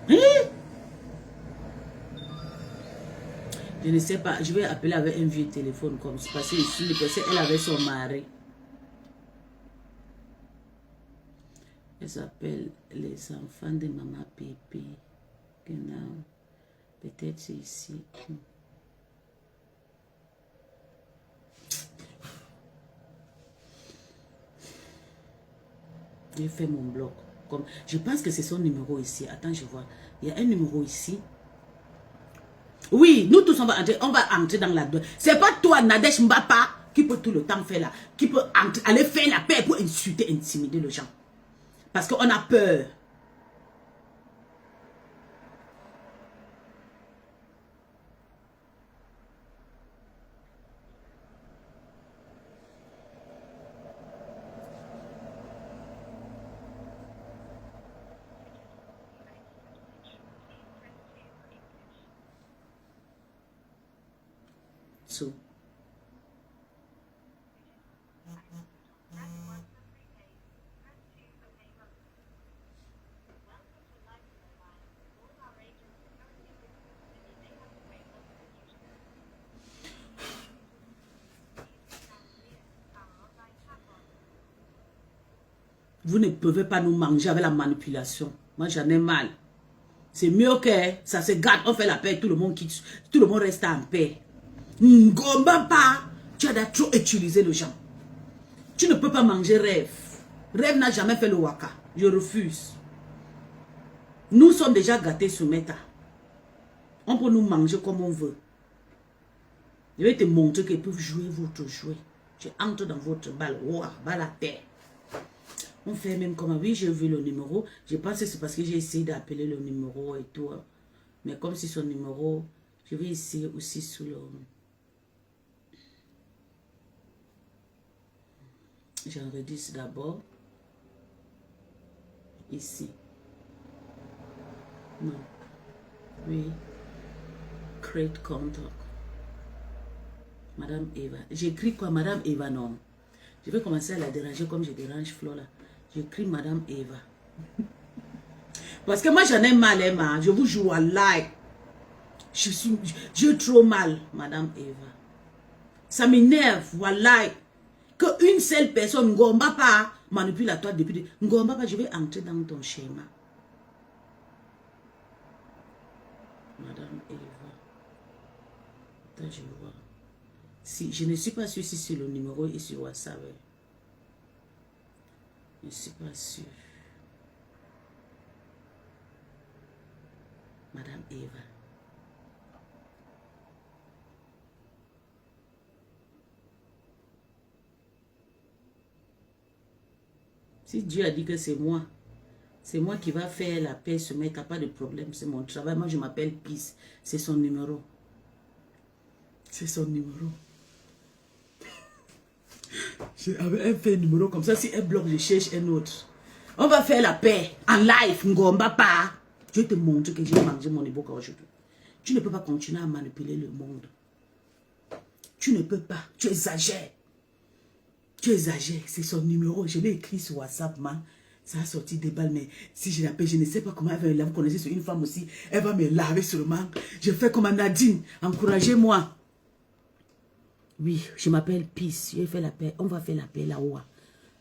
Hein? Je ne sais pas, je vais appeler avec un vieux téléphone comme ça. Parce que ici, elle avait son mari. Elle s'appelle les enfants de maman Pépé. Genau. Peut-être c'est ici. J'ai fait mon bloc. Comme, je pense que c'est son numéro ici. Attends, je vois. Il y a un numéro ici. Oui, nous tous, on va entrer dans la... C'est pas toi, Nadège Mbapa, qui peut tout le temps faire là. Qui peut aller faire la paix pour insulter, intimider les gens. Parce qu'on a peur. So. Vous ne pouvez pas nous manger avec la manipulation. Moi, j'en ai mal. C'est mieux que ça se gâte, on fait la paix, tout le monde quitte, tout le monde reste en paix. Ngomba pas, tu as trop utilisé le gens. Tu ne peux pas manger rêve. Rêve n'a jamais fait le waka. Je refuse. Nous sommes déjà gâtés sur Meta. On peut nous manger comme on veut. Je vais te montrer qu'ils peuvent jouer votre jouet. Tu entres dans votre balle. Ouah, balle à terre. On fait même comme, oui, j'ai vu le numéro. Je pense que c'est parce que j'ai essayé d'appeler le numéro et tout. Mais comme c'est son numéro, je vais essayer aussi sous le... J'enregistre d'abord. Ici. Non. Oui. Create contact. Madame Eva. J'écris quoi? Madame Eva, non. Je vais commencer à la déranger comme je dérange Flo là. J'écris Madame Eva. Parce que moi j'en ai mal, Emma. Je vous joue à like. J'ai trop mal, Madame Eva. Ça m'énerve, voilà. Que une seule personne, Ngomba pas, manipule à toi depuis. Ngomba pas, je vais entrer dans ton schéma. Madame Eva. Attends, je vais voir. Si, je ne suis pas sûre si c'est le numéro est sur WhatsApp. Je ne suis pas sûre. Madame Eva. Si Dieu a dit que c'est moi qui va faire la paix, ce mec n'a pas de problème, c'est mon travail. Moi, je m'appelle Peace. C'est son numéro. C'est son numéro. Elle fait un numéro comme ça. Si elle bloque, je cherche un autre. On va faire la paix en live. Ngomba pas. Je vais te montrer que j'ai mangé mon éboka aujourd'hui. Tu ne peux pas continuer à manipuler le monde. Tu ne peux pas. Tu exagères. Tu exagères. C'est son numéro. Je l'ai écrit sur WhatsApp, man. Ça a sorti des balles, mais si je l'appelle, je ne sais pas comment elle va me laver. Vous connaissez sur une femme aussi. Elle va me laver seulement. Je fais comme Nadine. Encouragez-moi. Oui, je m'appelle Peace. Je fais la paix. On va faire la paix là-haut.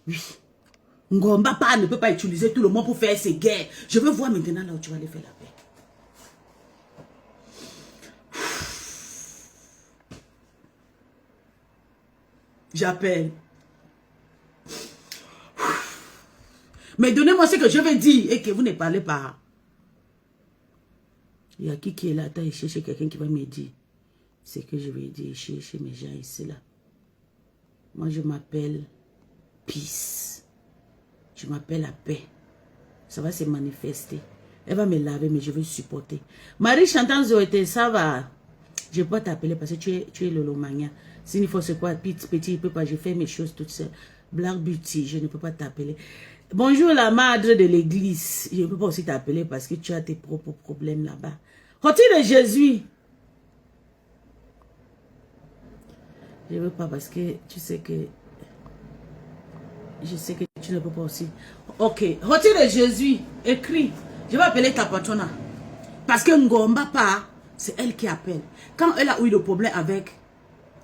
Oui. Ngomba pas ne peut pas utiliser tout le monde pour faire ses guerres. Je veux voir maintenant là où tu vas aller faire la paix. J'appelle. Mais donnez-moi ce que je vais dire et que vous ne parlez pas. Il y a qui est là? Attends, il cherche quelqu'un qui va me dire ce que je vais dire. Chercher mes gens ici là. Moi je m'appelle Peace. Je m'appelle la paix. Ça va se manifester. Elle va me laver, mais je vais supporter. Marie chantant Zoé, ça va. Je ne peux pas t'appeler parce que tu es Lolomania. S'il faut c'est quoi, petit, il peut pas. Je fais mes choses toutes seules. Black Beauty, je ne peux pas t'appeler. Bonjour la madre de l'église. Je ne peux pas aussi t'appeler parce que tu as tes propres problèmes là-bas. Rôti de Jésus. Je ne veux pas parce que tu sais que... Je sais que... Tu ne peux pas aussi. Ok. Retire Jésus. Écris. Je vais appeler ta patronne. Parce que Ngomba pas, c'est elle qui appelle. Quand elle a eu le problème avec...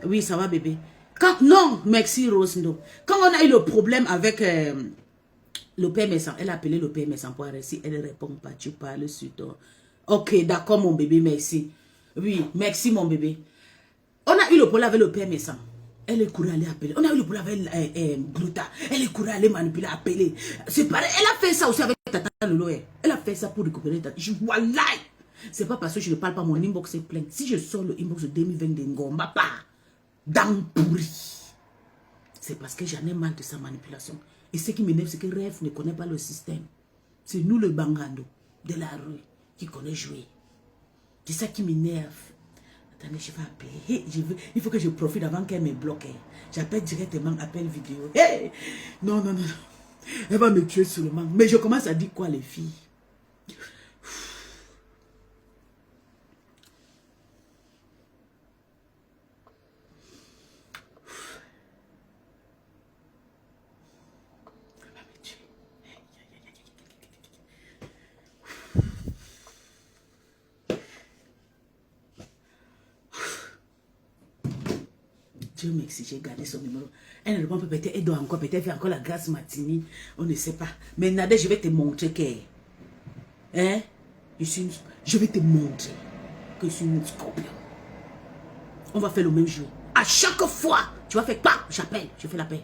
Oui, ça va bébé. Quand... Non, merci Rose. Non. Quand on a eu le problème avec le père Messan, elle a appelé le père Messan pour arrêter. Si elle ne répond pas, tu parles sur toi. Ok, d'accord mon bébé, merci. Oui, merci mon bébé. On a eu le problème avec le père Messan. Elle est courue à aller appeler. On a eu le problème avec Gluta. Elle est courue à aller manipuler, appeler. C'est pareil. Elle a fait ça aussi avec Tata Lolo. Elle a fait ça pour récupérer Tata. Je vois là. C'est pas parce que je ne parle pas, mon inbox est plein. Si je sors le inbox de 2022, Ngomba pas dans pourri. C'est parce que j'en ai marre de sa manipulation. Et ce qui m'énerve, c'est que Rêve ne connaît pas le système. C'est nous le bangando de la rue qui connaît jouer. C'est ça qui m'énerve. Attendez, je vais appeler. Hey, il faut que je profite avant qu'elle me bloque. J'appelle directement, appel vidéo. Hey! Non, non, non. Elle va me tuer seulement. Mais je commence à dire quoi, les filles? Dieu merci, j'ai gardé son numéro. Elle ne répond pas, peut-être, elle doit encore, peut-être faire encore la grâce matinée. On ne sait pas. Mais Nadé, je vais te montrer que... Hein? Je vais te montrer que je suis une scorpion. On va faire le même jeu. À chaque fois, tu vas faire pas, j'appelle, je fais la paix.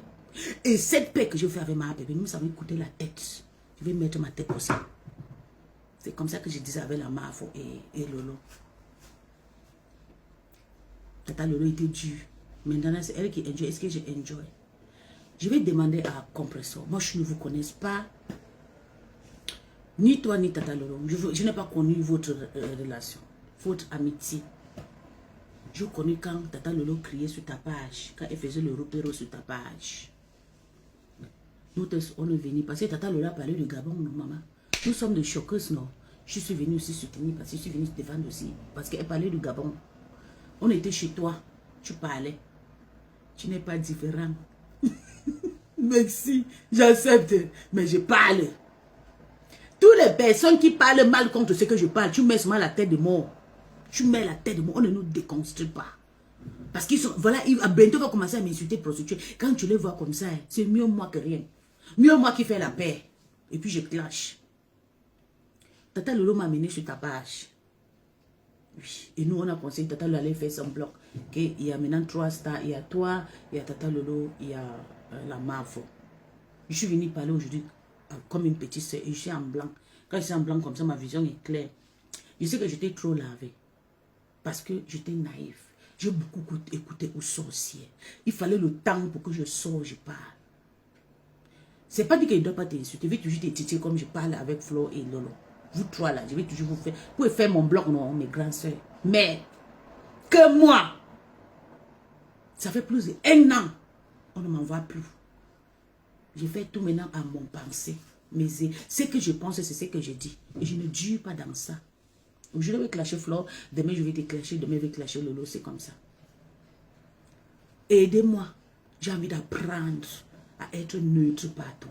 Et cette paix que je fais avec ma bébé, nous, ça va coûter la tête. Je vais mettre ma tête pour ça. C'est comme ça que je disais avec la Mafo et Lolo. Tata Lolo était dur. Maintenant, c'est elle qui enjoy. Est-ce que je enjoy? Je vais demander à Compressor. Moi, je ne vous connais pas. Ni toi, ni Tata Lolo. Je n'ai pas connu votre relation. Votre amitié. Je connais quand Tata Lolo criait sur ta page. Quand elle faisait le repéro sur ta page. Nous, on est venus. Parce que Tata Lolo a parlé du Gabon, non, maman. Nous sommes des choqueuses, non. Je suis venue aussi soutenir. Parce que je suis venue te défendre aussi. Parce qu'elle parlait du Gabon. On était chez toi. Tu parlais. Tu n'es pas différent. Merci, j'accepte. Mais je parle. Toutes les personnes qui parlent mal contre ce que je parle, tu mets seulement la tête de mort. Tu mets la tête de mort. On ne nous déconstruit pas. Parce qu'ils sont... Voilà, à bientôt va commencer à m'insulter, prostituer. Quand tu les vois comme ça, c'est mieux moi que rien. Mieux moi qui fais la paix. Et puis je clash. Tata Lolo m'a amené sur ta page. Oui. Et nous, on a conseillé Tata Lolo aller faire son bloc. Okay. Il y a maintenant 3 stars. Il y a toi, il y a Tata Lolo, il y a la Mafo. Je suis venue parler aujourd'hui comme une petite soeur. Et je suis en blanc. Quand je suis en blanc comme ça, ma vision est claire. Je sais que j'étais trop lavé. Parce que j'étais naïf. J'ai beaucoup écouté aux sorcières. Il fallait le temps pour que je sorte, je parle. C'est pas dit qu'il ne doit pas t'insulter. Je vais toujours t'étitier comme je parle avec Flo et Lolo. Vous trois là, je vais toujours vous faire. Vous pouvez faire mon blog, non, mes grandes soeurs. Mais, que moi, ça fait plus d'1 an, on ne m'envoie plus. Je fais tout maintenant à mon pensée. Mais ce que je pense, c'est ce que je dis. Et je ne dure pas dans ça. Je vais clasher Flo, demain je vais te clasher, demain je vais clasher Lolo, c'est comme ça. Aidez-moi. J'ai envie d'apprendre à être neutre partout.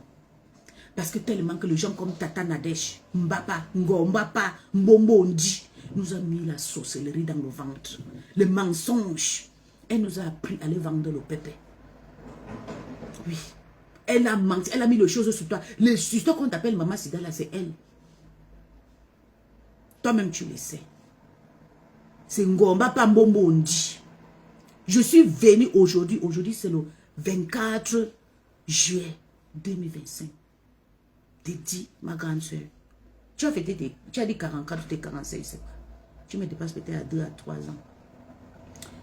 Parce que tellement que les gens comme Tata Nadesh, Mbapa, Ngombapa, Mbombondi, nous a mis la sorcellerie dans le ventre. Le mensonge. Elle nous a appris à aller vendre le pépé. Oui. Elle a menti, elle a mis les choses sur toi. Les histoires qu'on t'appelle Maman Sida là, c'est elle. Toi-même tu le sais. C'est Ngombapa, Mbombondi. Je suis venu aujourd'hui. Aujourd'hui c'est le 24 juillet 2025. T'es dit, ma grande soeur, tu as fêté tu as dit 44 ou tes 45, c'est pas. Tu me dépasses peut-être à 2 à 3 ans.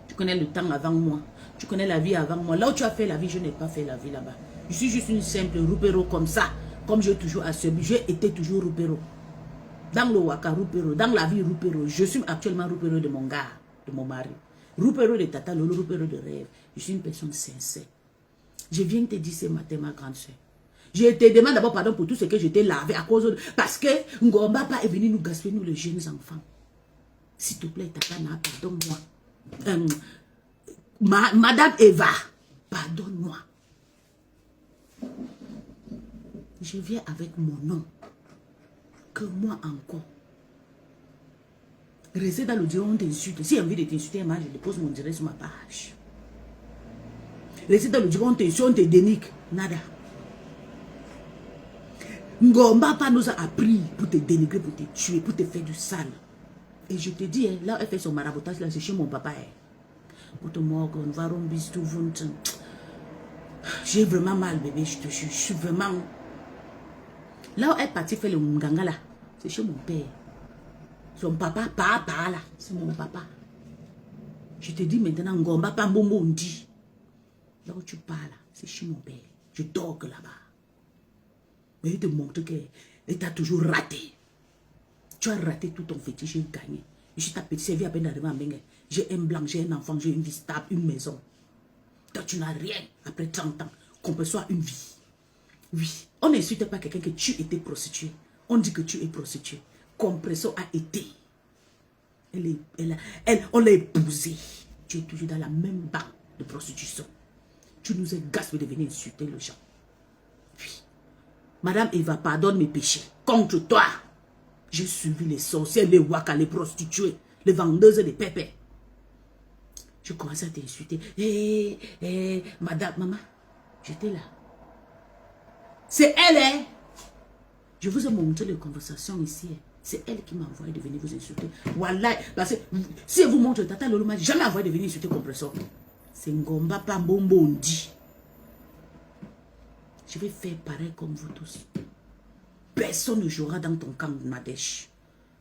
Tu connais le temps avant moi. Tu connais la vie avant moi. Là où tu as fait la vie, je n'ai pas fait la vie là-bas. Je suis juste une simple roupéro comme ça. Comme j'ai toujours assuré. J'ai été toujours roupéro. Dans le waka, roupéro. Dans la vie, roupéro. Je suis actuellement roupéro de mon gars, de mon mari. Roupéro de Tata Lolo, roupéro de Rêve. Je suis une personne sincère. Je viens te dire ce matin, ma grande soeur. Je te demande d'abord pardon pour tout ce que je t'ai lavé à cause de... Parce que Ngomba pas est venu nous gaspiller, nous les jeunes enfants. S'il te plaît, Tata Na, pardonne-moi. Madame Eva, pardonne-moi. je viens avec mon nom. Que moi encore. Rester dans le direct, on t'insulte. Si j'ai envie de t'insulter, moi, je dépose mon direct sur ma page. Rester dans le direct, on t'insulte, on te dénigre. Nada. Ngomba pas nous a appris pour te dénigrer, pour te tuer, pour te faire du sale. Et je te dis, là, elle fait son maraboutage, là, c'est chez mon papa. J'ai vraiment mal, bébé, je te jure. Je suis vraiment... Là où elle est partie faire le munganga, là, c'est chez mon père. Son papa, papa, là, c'est mon papa. Je te dis maintenant, Ngomba, pas Mbombo, on dit. Là où tu parles, c'est chez mon père. Je dors là-bas. Mais il te montre que tu as toujours raté. Tu as raté tout ton fétiche, j'ai gagné. Je suis ta petite servie à peine d'arriver à Mengue. J'ai un blanc, j'ai un enfant, j'ai une vie stable, une maison. Toi, tu n'as rien après 30 ans. Qu'on peut soit une vie. Oui. On n'insulte pas quelqu'un que tu étais prostituée. On dit que tu es prostituée. Compresso a été. On l'a épousée. Tu es toujours dans la même banque de prostitution. Tu nous es gaspé de venir insulter les gens. Oui. Madame Eva, pardonne mes péchés. Contre toi. J'ai suivi les sorcières, les wakas, les prostituées, les vendeuses de pépés. Je commençais à t'insulter. Madame, maman, j'étais là. C'est elle, hein? Je vous ai montré les conversations ici. C'est elle qui m'a envoyé de venir vous insulter. Voilà. Parce que si elle vous montre, Tata Lolo m'a jamais envoyé de venir insulter Compressor. C'est Ngomba Pambombo, on dit. Je vais faire pareil comme vous tous. Personne ne jouera dans ton camp, Nadèche.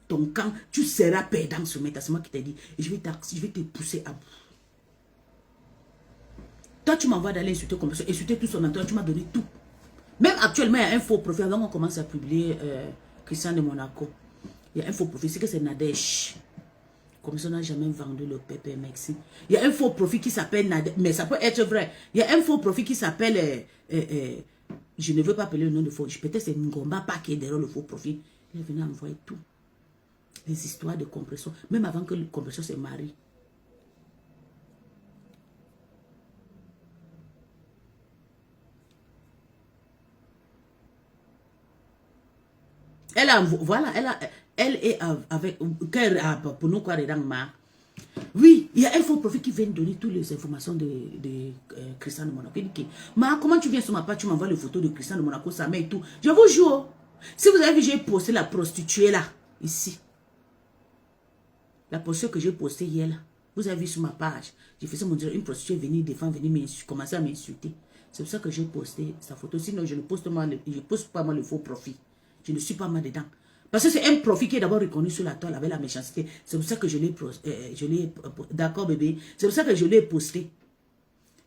Ton camp, tu seras perdant ce matin. C'est moi qui t'ai dit. Et je vais te pousser à bout. Toi, tu m'envoies d'aller insulter comme ça. Insulter tout son entourage. Tu m'as donné tout. Même actuellement, il y a un faux profil. Avant qu'on commence à publier Christian de Monaco. Il y a un faux profil. C'est que c'est Nadèche. Comme ça, on n'a jamais vendu le pépé, merci. Il y a un faux profil qui s'appelle Nadèche. Mais ça peut être vrai. Il y a un faux profil qui s'appelle... je ne veux pas appeler le nom de faux. Peut-être c'est Ngomba pas qui est derrière le faux profil. Il est venu envoyer tout. Les histoires de compression. Même avant que le compression se marie. Elle a, voilà, elle est avec, pour nous, quoi, oui, il y a un faux profil qui vient donner toutes les informations de Christian de Monaco. Il dit, ma, comment tu viens sur ma page, tu m'envoies les photos de Christian de Monaco, sa mère et tout. Je vous jure, si vous avez vu, j'ai posté la prostituée là, ici. La prostituée que j'ai postée hier là. Vous avez vu sur ma page. J'ai fait ça, mon Dieu, une prostituée venir défendre, venir commencer à m'insulter. C'est pour ça que j'ai posté sa photo. Sinon, je ne poste pas moi le faux profil. Je ne suis pas moi dedans. Parce que c'est un profil qui est d'abord reconnu sur la toile avec la méchanceté. C'est pour ça que je l'ai d'accord bébé. C'est pour ça que je l'ai posté.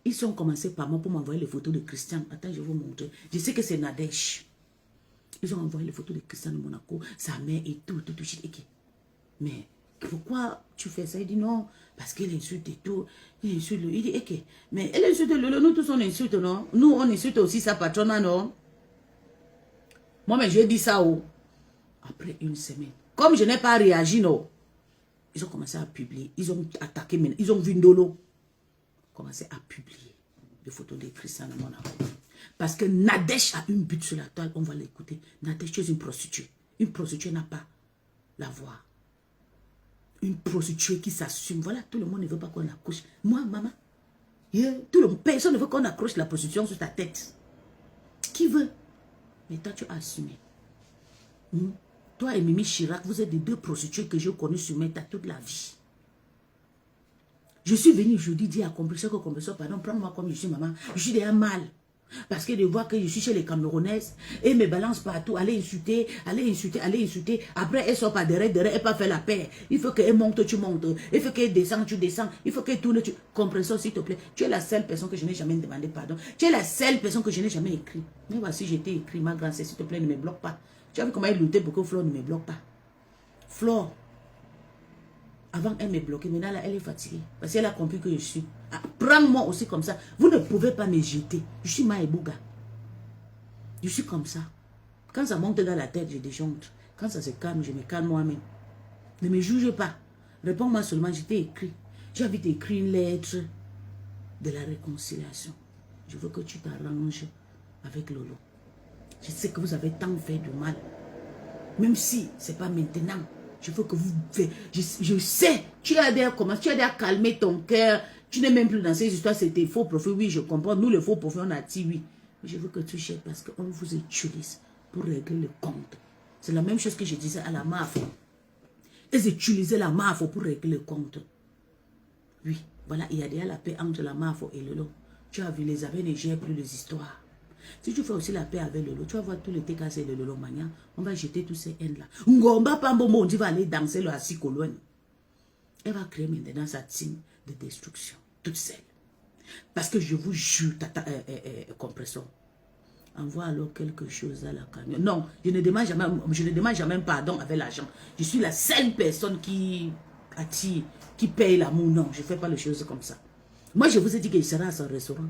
Ils ont commencé par moi pour m'envoyer les photos de Christian. Attends, je vais vous montrer. Je sais que c'est Nadèche. Ils ont envoyé les photos de Christian de Monaco, sa mère et tout. Mais pourquoi tu fais ça? Il dit non, parce qu'il insulte et tout. Il insulte. Il dit, ok. Mais elle insulte nous tous on insulte, non? Nous, on insulte aussi sa patronne, non? Moi, mais j'ai dit ça, oh. Après une semaine. Comme je n'ai pas réagi, non. Ils ont commencé à publier. Ils ont attaqué, ils ont vu Ndolo. Commencé à publier des photos de Christian de Monaco. Parce que Nadèche a une butte sur la toile. On va l'écouter. Nadèche, tu es une prostituée. Une prostituée n'a pas la voix. Une prostituée qui s'assume. Voilà, tout le monde ne veut pas qu'on accroche. Moi, maman. Personne ne veut qu'on accroche la prostitution sur ta tête. Qui veut? Mais toi, tu as assumé. Toi et Mimi Chirac, vous êtes les deux prostituées que j'ai connues sur Meta toute la vie. Je suis venue aujourd'hui dire à Compressor que Compressor, pardon, prends-moi comme je suis maman. Je suis déjà mal. Parce que de voir que je suis chez les Camerounaises et me balance partout, aller insulter, aller insulter, aller insulter. Après, elle sort par derrière, elle pas fait la paix. Il faut qu'elle monte, tu montes. Il faut qu'elle descende, tu descends. Il faut qu'elle tourne, tu... Compressor, s'il te plaît. Tu es la seule personne que je n'ai jamais demandé pardon. Tu es la seule personne que je n'ai jamais écrit. Mais voici, j'ai été écrit, ma grande sœur, s'il te plaît, ne me bloque pas. Tu as vu comment elle luttait pour que Flore ne me bloque pas. Flore, avant elle me bloquait, maintenant là, elle est fatiguée. Parce qu'elle a compris que je suis. Ah, prends-moi aussi comme ça. Vous ne pouvez pas me jeter. Je suis Maïbouga. Je suis comme ça. Quand ça monte dans la tête, je déchante. Quand ça se calme, je me calme moi-même. Ne me juge pas. Réponds-moi seulement, je t'ai écrit. J'ai envie d'écrire une lettre de la réconciliation. Je veux que tu t'arranges avec Lolo. Je sais que vous avez tant fait du mal. Même si ce n'est pas maintenant. Je veux que vous... Je sais. Tu as déjà calmé ton cœur. Tu n'es même plus dans ces histoires. C'est tes faux profils. Oui, je comprends. Nous, les faux profils, on a dit oui. Mais je veux que tu jettes parce qu'on vous utilise pour régler le compte. C'est la même chose que je disais à la mafia. Ils utilisaient la mafia pour régler le compte. Oui, voilà, il y a déjà la paix entre la mafia et le lot. Tu as vu, les amis ne gèrent plus les histoires. Si tu fais aussi la paix avec le lot, tu vas voir tous les TKC de Lolo Mania, on va jeter tous ces haines là. Ngomba Pambo on dit va aller danser le assis Cologne. Elle va créer maintenant sa team de destruction, toute seule. Parce que je vous jure, compresseur, envoie alors quelque chose à la camion. Non, je ne demande jamais pardon avec l'argent. Je suis la seule personne qui attire, qui paye l'amour. Non, je ne fais pas les choses comme ça. Moi, je vous ai dit qu'il sera à son restaurant.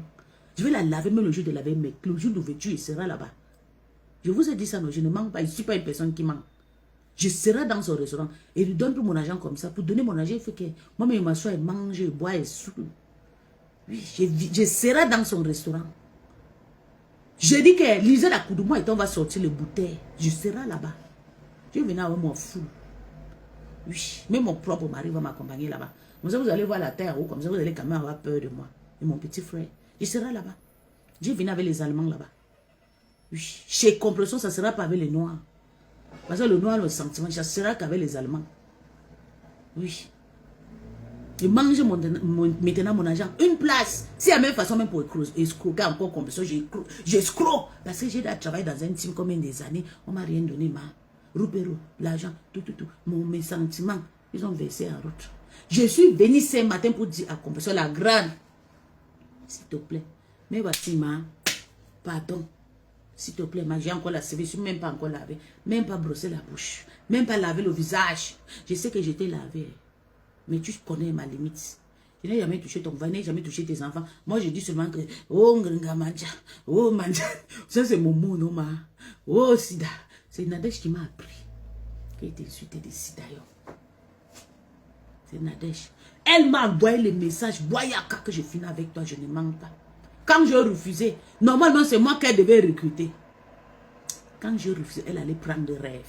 Je vais la laver, même le jour de laver, mais le jour d'ouverture, il sera là-bas. Je vous ai dit ça, non, je ne manque pas. Je ne suis pas une personne qui manque. Je serai dans son restaurant et lui donne tout mon argent comme ça. Pour donner mon argent, il faut que moi-même, je m'assoie et mange, je bois et soupe. Oui, je serai dans son restaurant. Je dis que lisez la coup de moi et on va sortir les bouteilles. Je serai là-bas. Je vais venir avec mon fou. Oui, même mon propre mari va m'accompagner là-bas. Comme ça, vous allez voir la terre haut, comme ça, vous allez quand même avoir peur de moi. Et mon petit frère, il sera là-bas. Je vais venir avec les Allemands là-bas. Oui, chez Compression, ça ne sera pas avec les Noirs. Parce que le Noir, le sentiment, ça sera qu'avec les Allemands. Oui. Je mange maintenant mon argent. Une place. C'est la même façon, même pour escroquer encore Compression, j'escroque. Parce que j'ai travaillé dans un team combien des années, on ne m'a rien donné, ma. Roupero, l'argent, tout. Mes sentiments, ils ont versé en route. Je suis venu ce matin pour dire à Compression, la grande, s'il te plaît, mais voici, ma, pardon. S'il te plaît, j'ai encore la CV, je ne suis même pas encore lavé. Même pas brosser la bouche. Même pas laver le visage. Je sais que j'étais lavé. Mais tu connais ma limite. Je n'ai jamais touché ton vin, je n'ai jamais touché tes enfants. Moi, je dis seulement que, oh, Ngringa Manja, oh, Manja. Ça, c'est mon mot, non, ma. Oh, Sida. C'est Nadège qui m'a appris. Qui était insulté de Sida, yo. C'est Nadège. Elle m'a envoyé les messages. Boyaka que je finis avec toi, je ne manque pas. Quand je refusais, normalement c'est moi qu'elle devait recruter. Quand je refusais, elle allait prendre des rêves.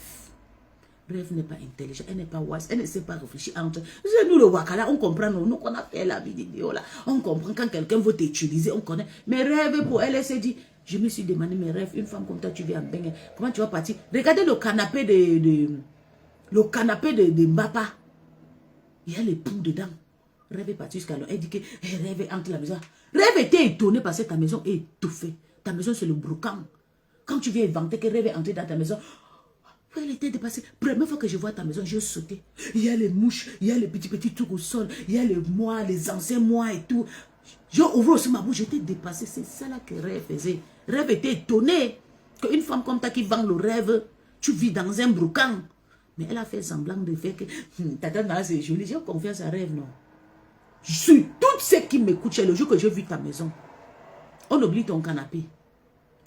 Rêve n'est pas intelligent, elle n'est pas wise, elle ne sait pas réfléchir entre. Nous le Wakala, on comprend, nous qu'on a fait la vidéo là. On comprend quand quelqu'un veut t'utiliser, on connaît. Mes rêves pour elle, elle s'est dit, je me suis demandé mes rêves, une femme comme toi, tu viens à Bengue, comment tu vas partir? Regardez le canapé de Mbapa. Il y a les poules dedans. Rêve est parti jusqu'à l'heure. Elle dit que rêve est entre la maison. Rêve était étonné parce que ta maison est étouffée. Ta maison, c'est le broucan. Quand tu viens inventer que rêve est entré dans ta maison, elle était dépassée. Première fois que je vois ta maison, j'ai sauté. Il y a les mouches, il y a les petits trucs au sol, il y a les mois, les anciens mois et tout. J'ai ouvert aussi ma bouche, j'étais dépassée. C'est ça là que rêve faisait. Rêve était étonné qu'une femme comme toi qui vend le rêve, tu vis dans un broucan. Mais elle a fait semblant de faire que ta tante c'est joli. J'ai confiance à rêve, non? Je suis toutes ceux qui m'écoutent, le jour que j'ai vu ta maison, on oublie ton canapé.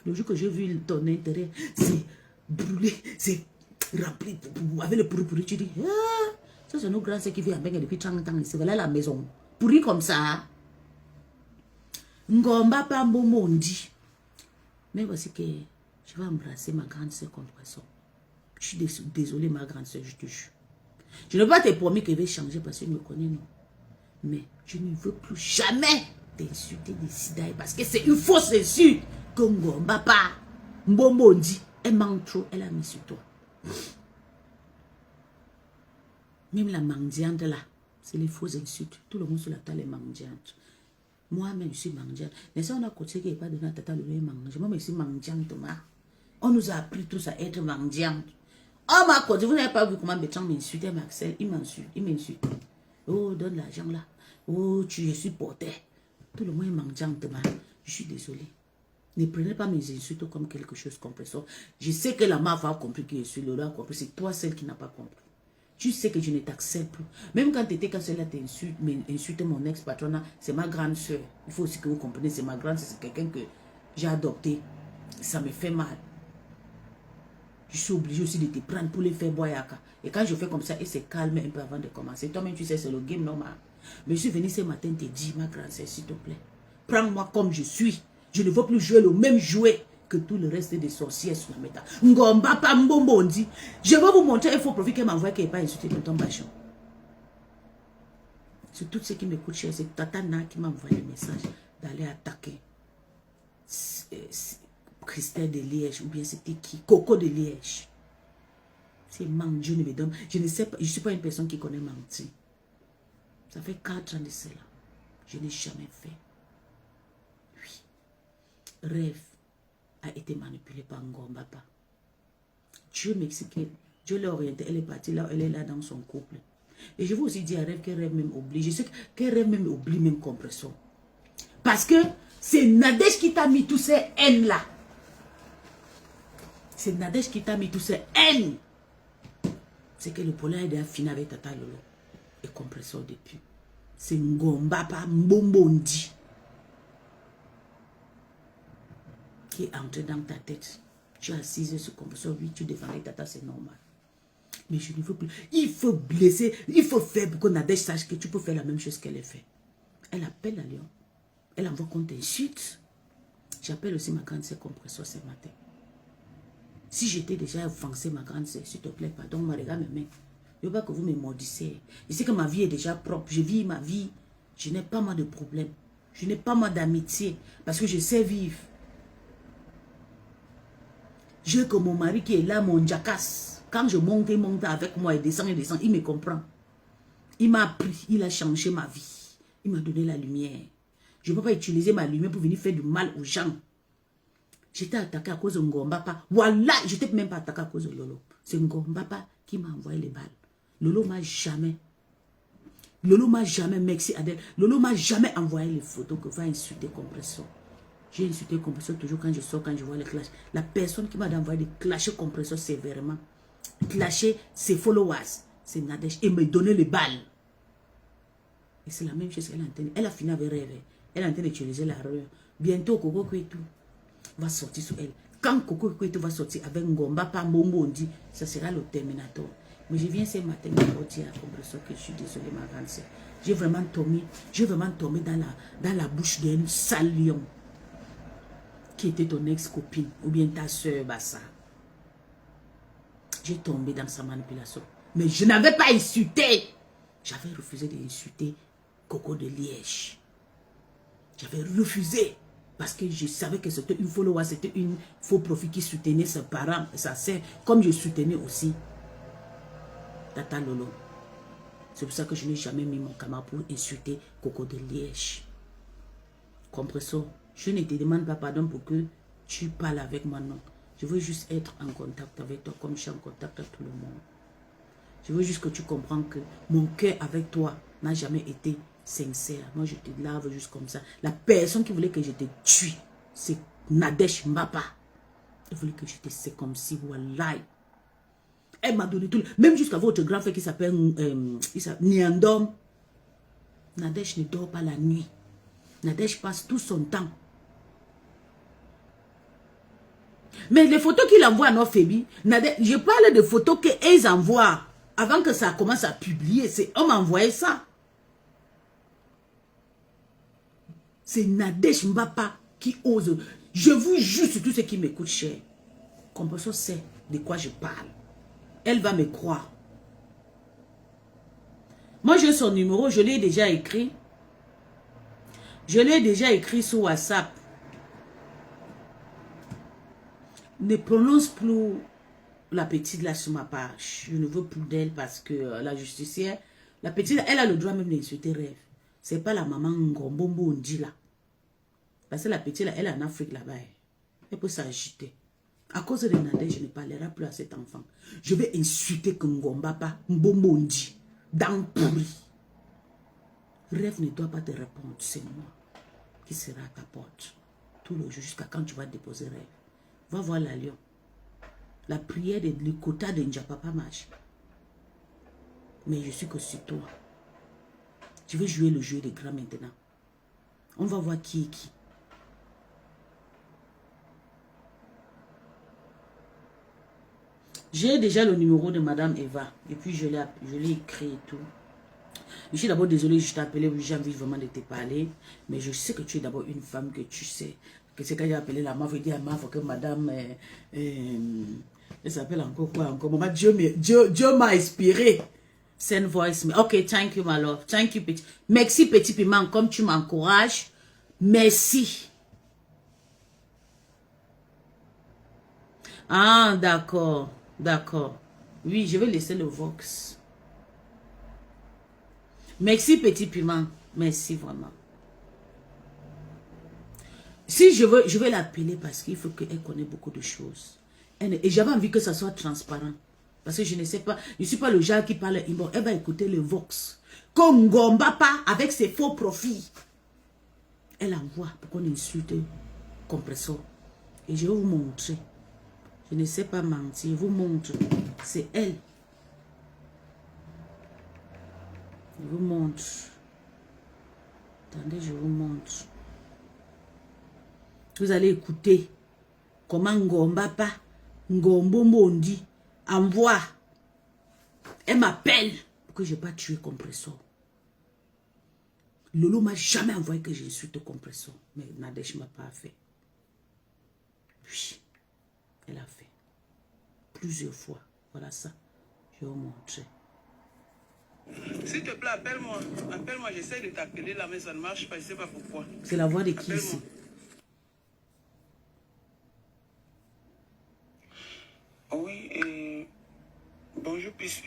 Le jour que j'ai vu ton intérêt, c'est brûlé, c'est rempli avec le pourri. Tu dis, ah, ça c'est nos grands qui vivent à Bengue depuis 30 ans. C'est voilà la maison. Pourri comme ça. Ngomba Pambo Mondi. Mais voici que je vais embrasser ma grande sœur Compression. Je suis désolée, ma grande sœur, je te jure. Je ne vais pas te promettre qu'elle va changer parce que tu me connais, non. Mais je ne veux plus jamais t'insulter des Sidaï parce que c'est une fausse insulte. Congo, Mbapa, Mbomondi, elle manque trop, elle a mis sur toi. Même la mendiante là, c'est les fausses insultes. Tout le monde sur la table est mendiante. Moi-même, je suis mendiante. Mais ça, on a côté qui n'est pas donné à tata le manger. Moi, je suis mendiante, Thomas. On nous a appris tous à être mendiante. Oh, ma côté, vous n'avez pas vu comment Bétran m'insultait, Maxel. Il m'insulte. Oh, donne l'argent là. Oh, je suis porté. Tout le monde est mendiant, Thomas. Je suis désolée. Ne prenez pas mes insultes comme quelque chose de compresseur. Je sais que la mafia a compris que je suis là, compris. C'est toi celle qui n'a pas compris. Tu sais que je ne t'accepte plus. Même quand tu étais quand celle-là t'insulte mon ex-patronat, c'est ma grande soeur. Il faut aussi que vous compreniez, c'est ma grande soeur, c'est quelqu'un que j'ai adopté. Ça me fait mal. Je suis obligée aussi de te prendre pour les faire boyaka. Et quand je fais comme ça, il se calme un peu avant de commencer. Toi-même, tu sais, c'est le game normal. Mais je suis venue ce matin te dire, ma grande soeur, s'il te plaît, prends-moi comme je suis. Je ne veux plus jouer le même jouet que tout le reste des sorcières sur la méta. Ngomba pa mbombondi. Je vais vous montrer un faux profil qu'elle m'a envoyé qui n'est pas insulté dans ton bachon. C'est tout ce qui m'écoute, cher. C'est Tatana qui m'a envoyé le message d'aller attaquer Christelle de Liège, ou bien c'était qui? Coco de Liège. C'est manque, Dieu ne me donne. Je ne sais pas, je ne suis pas une personne qui connaît mentir. Ça fait 4 ans de cela. Je n'ai jamais fait. Oui. Rêve a été manipulé par Ngombapa. Dieu m'explique. Dieu l'a orienté. Elle est partie là, elle est là dans son couple. Et je vous aussi dire à Rêve qu'elle rêve même oublie. Je sais qu'elle rêve même oublie même Compression. Parce que c'est Nadège qui t'a mis tous ces haines là. C'est Nadège qui t'a mis tous ces haines. C'est que le pollen est fini avec Tata Lolo. Et Compresseur depuis. C'est Ngombapa Mbombondi qui est entré dans ta tête. Tu es assise sur Compresseur, oui, tu défendais Tata, c'est normal. Mais je ne veux plus. Il faut blesser, il faut faire pour que Nadège sache que tu peux faire la même chose qu'elle a fait. Elle appelle à Lyon. Elle envoie qu'on t'insulte. J'appelle aussi ma grande sœur Compresseur ce matin. Si j'étais déjà offensé, ma grande sœur, s'il te plaît, pardon, ma regarde mes mains. Je ne veux pas que vous me maudissez. Je sais que ma vie est déjà propre. Je vis ma vie. Je n'ai pas moi de problème. Je n'ai pas moi d'amitié. Parce que je sais vivre. J'ai que mon mari qui est là, mon jacasse. Quand je monte, il monte avec moi et descend, il me comprend. Il m'a appris, il a changé ma vie. Il m'a donné la lumière. Je ne peux pas utiliser ma lumière pour venir faire du mal aux gens. J'étais attaqué à cause de Ngombapa. Voilà, je n'étais même pas attaqué à cause de Lolo. C'est Ngombapa qui m'a envoyé les balles. Lolo m'a jamais, merci Adèle. Lolo m'a jamais envoyé les photos que va insulter Compresseur. J'ai insulté Compresseur toujours quand je sors, quand je vois les clashs. La personne qui m'a envoyé de clasher Compresseur sévèrement, clasher ses followers, c'est Nadège, et me donner les balles. Et c'est la même chose qu'elle a entendu. Elle a fini avec rêve. Elle est en train d'utiliser la rue. Bientôt, Coco Kwetu va sortir sur elle. Quand Coco Kwetu va sortir avec Ngombapa Mbombondi, ça sera le Terminator. Mais je viens ce matin pour dire à Compresseur que je suis désolée, ma grande sœur. J'ai vraiment tombé dans la bouche d'un sale lion qui était ton ex-copine ou bien ta soeur Bassa. J'ai tombé dans sa manipulation. Mais je n'avais pas insulté. J'avais refusé d'insulter Coco de Liège. J'avais refusé. Parce que je savais que c'était une follower, c'était une faux profil qui soutenait ses parents et sa sœur, comme je soutenais aussi Tata Lolo. C'est pour ça que je n'ai jamais mis mon camarade pour insulter Coco de Liège. Compresseur, je ne te demande pas pardon pour que tu parles avec moi, non. Je veux juste être en contact avec toi comme je suis en contact avec tout le monde. Je veux juste que tu comprennes que mon cœur avec toi n'a jamais été sincère. Moi, je te lave juste comme ça. La personne qui voulait que je te tue, c'est Nadège Mbapa. Elle voulait que je te sais comme si, voilà. Elle m'a donné tout. Même jusqu'à votre grand frère qui s'appelle Niandom. Nadège ne dort pas la nuit. Nadège passe tout son temps. Mais les photos qu'il envoie à nos Fébi, je parle de photos qu'ils envoient avant que ça commence à publier. C'est on m'a envoyé ça. C'est Nadège Mbapa qui ose. Je vous jure sur tout ce qui m'écoute cher. Compresseur sait de quoi je parle. Elle va me croire. Moi j'ai son numéro, je l'ai déjà écrit. Je l'ai déjà écrit sur WhatsApp. Ne prononce plus la petite là sur ma page. Je ne veux plus d'elle parce que la justicière, la petite, elle a le droit même d'insulter Rêve. C'est pas la maman Ngombombo Ndi là. Parce que la petite là, elle est en Afrique là-bas. Elle peut s'agiter. À cause de Nadège, je ne parlerai plus à cet enfant. Je vais insulter que Ngombapa Mbombo Ndi dans pourri. Rêve ne doit pas te répondre. C'est moi qui sera à ta porte. Tout le jour jusqu'à quand tu vas déposer Rêve. Va voir la lion. La prière de l'Ikota de Njapapa marche. Mais je suis que sur toi. Je vais jouer le jeu des grands maintenant. On va voir qui est qui. J'ai déjà le numéro de Madame Eva. Et puis je l'ai écrit et tout. Je suis d'abord désolée, je t'ai appelé, j'ai envie vraiment de te parler. Mais je sais que tu es d'abord une femme que tu sais. Que c'est quand j'ai appelé la MAF, il dit à MAF que madame... elle s'appelle encore quoi encore? Maman, Dieu m'a inspiré. Send voice. Ok, thank you, my love. Thank you, petit. Merci, petit piment, comme tu m'encourages. Merci. Ah, d'accord. D'accord. Oui, je vais laisser le Vox. Merci, petit piment. Merci, vraiment. Si je vais l'appeler parce qu'il faut qu'elle connaisse beaucoup de choses. Et j'avais envie que ça soit transparent. Parce que je ne sais pas, je ne suis pas le genre qui parle inbox. Elle va écouter le Vox. Comme Gombapa avec ses faux profits. Elle envoie pour qu'on insulte compresseur. Et je vais vous montrer. Je ne sais pas mentir. Je vous montre. C'est elle. Je vous montre. Attendez, je vous montre. Vous allez écouter comment Ngombapa, Ngombo Mondi, envoie. Elle m'appelle pour que je n'ai pas tué compresseur. Lolo m'a jamais envoyé que j'insulte compresseur. Mais Nadège ne m'a pas fait. Oui, elle a fait. Plusieurs fois. Voilà ça. Je vais vous montrer. S'il te plaît, appelle-moi. Appelle-moi, j'essaie de t'appeler là, mais ça ne marche pas, je ne sais pas pourquoi. C'est la voix de qui ici? Oui, et bonjour, Peace.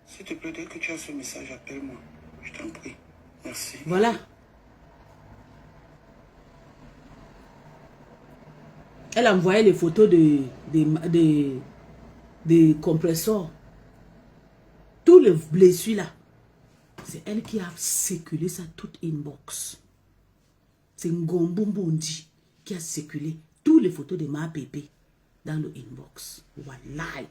S'il te plaît, dès que tu as ce message, appelle-moi. Je t'en prie. Merci. Voilà. Elle a envoyé les photos de compresseurs. Tous les blessures là. C'est elle qui a séculé ça toute inbox. C'est Ngombo Mbondi qui a séculé toutes les photos de ma pépé dans le inbox. Wallahi.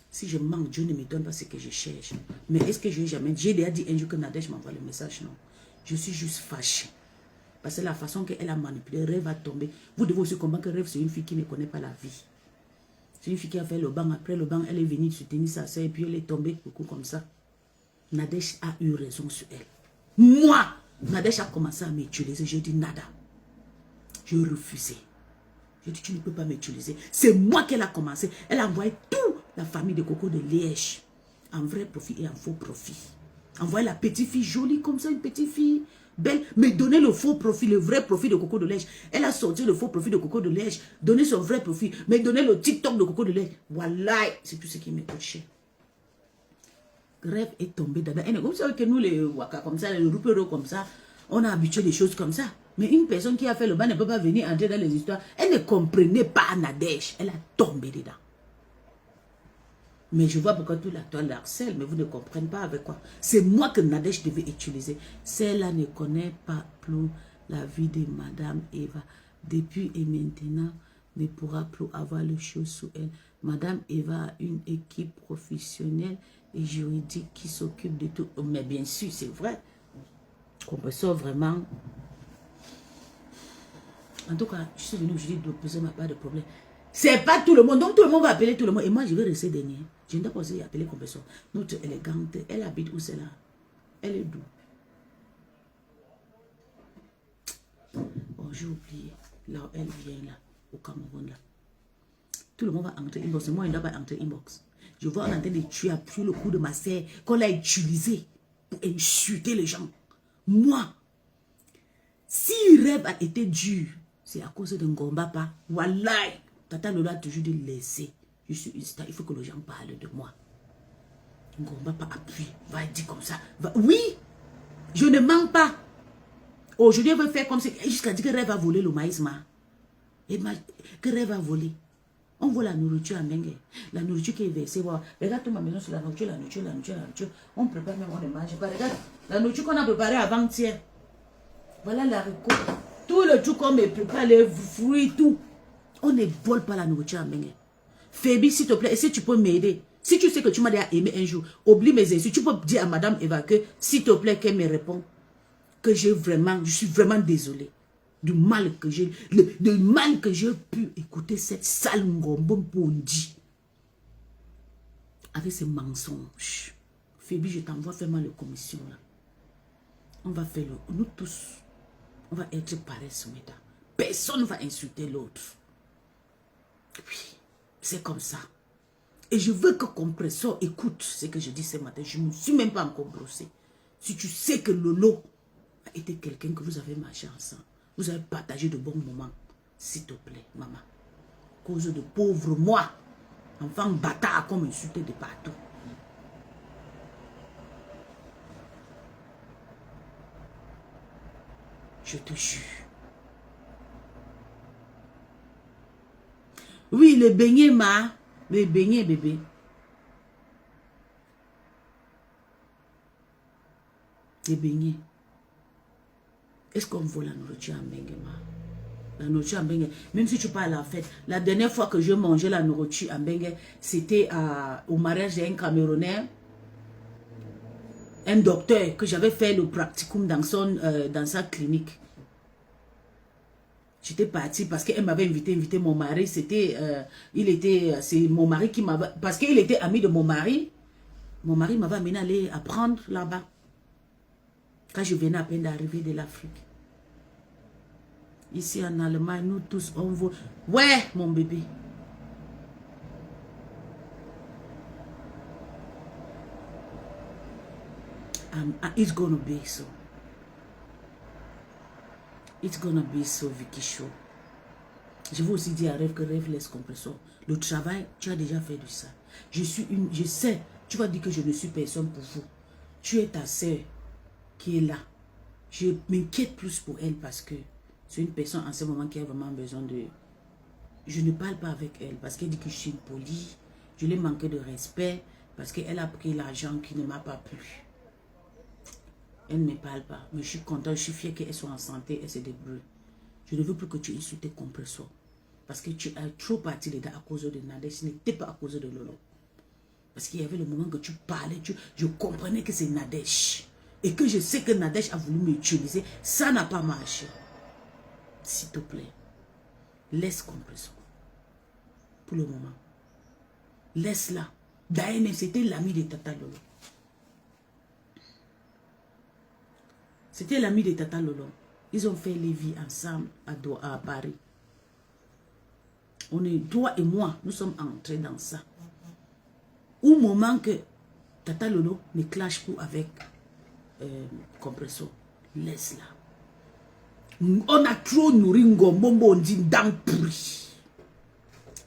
Si je manque, Dieu ne me donne pas ce que je cherche. Mais est-ce que je n'ai jamais... J'ai déjà dit un jour que Nadège m'envoie le message, non. Je suis juste fâchée. Parce que la façon qu'elle a manipulé, Rêve a tombé. Vous devez aussi comprendre que Rêve, c'est une fille qui ne connaît pas la vie. C'est une fille qui a fait le banc. Après le banc, elle est venue soutenir sa soeur et puis elle est tombée beaucoup comme ça. Nadège a eu raison sur elle. Moi, Nadège a commencé à m'utiliser. J'ai dit nada. Je refusais. J'ai dit, tu ne peux pas m'utiliser. C'est moi qu'elle a commencé. Elle a envoyé toute la famille de Coco de Liège. En vrai profit et en faux profit. Envoyé la petite fille jolie comme ça, une petite fille belle. Mais donner le faux profit, le vrai profit de Coco de Liège. Elle a sorti le faux profit de Coco de Liège. Donner son vrai profit. Mais donner le TikTok de Coco de Liège. Voilà, c'est tout ce qui me coûte cher. Rêve est tombé dedans. Et comme ça que nous, les Waka comme ça, les Rupero comme ça, on a habitué des choses comme ça. Mais une personne qui a fait le bas ne peut pas venir entrer dans les histoires. Elle ne comprenait pas Nadège. Elle a tombé dedans. Mais je vois pourquoi tout la toile harcèle, mais vous ne comprenez pas avec quoi. C'est moi que Nadège devait utiliser. Celle-là ne connaît pas plus la vie de Madame Eva. Depuis et maintenant, ne pourra plus avoir le chose sous elle. Madame Eva a une équipe professionnelle et juridique qui s'occupe de tout. Mais bien sûr, c'est vrai. Compresseur vraiment. En tout cas, je suis venu aujourd'hui de poser ma part de problème. C'est pas tout le monde. Donc tout le monde va appeler tout le monde. Et moi, je vais rester dernier. Je ne dois pas oser appeler compresseur. Notre élégante, elle habite où c'est là? Elle est d'où? Oh, j'ai oublié. Là, elle vient là, au Cameroun là. Tout le monde va entrer inbox. Moi, il ne doit pas entrer inbox. Je vois en train de tuer après le coup de ma sœur qu'on l'a utilisé pour insulter les gens. Moi, si Rêve a été dur, c'est à cause de Ngombapa. Wallahi, Tata Lola a toujours dit laisser. Je suis une star, il faut que les gens parlent de moi. Ngombapa appuie, va dire comme ça. Oui, je ne mens pas. Aujourd'hui, elle veut faire comme ça. Jusqu'à dire que Rêve a volé le maïs, et que Rêve a volé. On voit la nourriture à Mengue. La nourriture qui est versée. Voilà. Regarde toute ma maison sur la nourriture, la nourriture, la nourriture, la nourriture. On prépare même, on ne mange pas. Regarde, la nourriture qu'on a préparée avant-hier. Voilà l'haricot. Tout le truc qu'on me prépare, les fruits, tout. On ne vole pas la nourriture à Mengue. Fébi, s'il te plaît, et si tu peux m'aider. Si tu sais que tu m'as déjà aimé un jour, oublie mes insultes. Tu peux dire à Madame Eva que, s'il te plaît, qu'elle me répond. Que je suis vraiment désolée. Du mal que j'ai pu écouter cette sale Ngombo Bondi avec ses mensonges Phoebe, je t'envoie faire le commission là. On va faire nous tous, on va être pareils ce matin. Personne ne va insulter l'autre. Oui, c'est comme ça. Et je veux que Compressor écoute ce que je dis ce matin. Je ne me suis même pas encore brossé. Si tu sais que Lolo a été quelqu'un que vous avez marché ensemble, vous avez partagé de bons moments, s'il te plaît, maman. Cause de pauvre moi, enfant bâtard comme insulté de partout. Je te jure. Oui, les beignets, les beignets, bébé. Les beignets. Est-ce qu'on voit la nourriture en bengue, la nourriture en bengue. Même si tu parles à la fête, la dernière fois que je mangeais la nourriture en bengue, c'était au mariage d'un Camerounais, un docteur que j'avais fait le practicum dans sa clinique. J'étais partie parce qu'elle m'avait invité mon mari. C'était, c'est mon mari qui m'avait, parce qu'il était ami de mon mari m'avait amené à aller apprendre là-bas. Quand je venais à peine d'arriver de l'Afrique. Ici en Allemagne, nous tous, on voit. Ouais, mon bébé. It's gonna be so. It's gonna be so, Vicky Show. Je veux aussi dire à Rêve que Rêve laisse Compressor. Le travail, tu as déjà fait de ça. Je sais, tu vas dire que je ne suis personne pour vous. Tu es ta sœur qui est là. Je m'inquiète plus pour elle parce que c'est une personne en ce moment qui a vraiment besoin de... Je ne parle pas avec elle parce qu'elle dit que je suis impolie. Je l'ai manqué de respect parce qu'elle a pris l'argent qui ne m'a pas plu. Elle ne me parle pas, mais je suis contente, je suis fière qu'elle soit en santé, elle se débrouille. Je ne veux plus que tu insultes Compressor. Parce que tu as trop parti dedans à cause de Nadège, ce n'était pas à cause de Lolo. Parce qu'il y avait le moment que tu parlais, je comprenais que c'est Nadège. Et que je sais que Nadège a voulu m'utiliser, ça n'a pas marché. S'il te plaît, laisse Compressor. Pour le moment. Laisse-la. D'ailleurs, c'était l'ami de Tata Lolo. C'était l'ami de Tata Lolo. Ils ont fait les vies ensemble à Paris. On est, toi et moi, nous sommes entrés dans ça. Au moment que Tata Lolo ne clash plus avec Compressor, laisse-la. On a trop nourri Ngombombo, on dit dans pourri.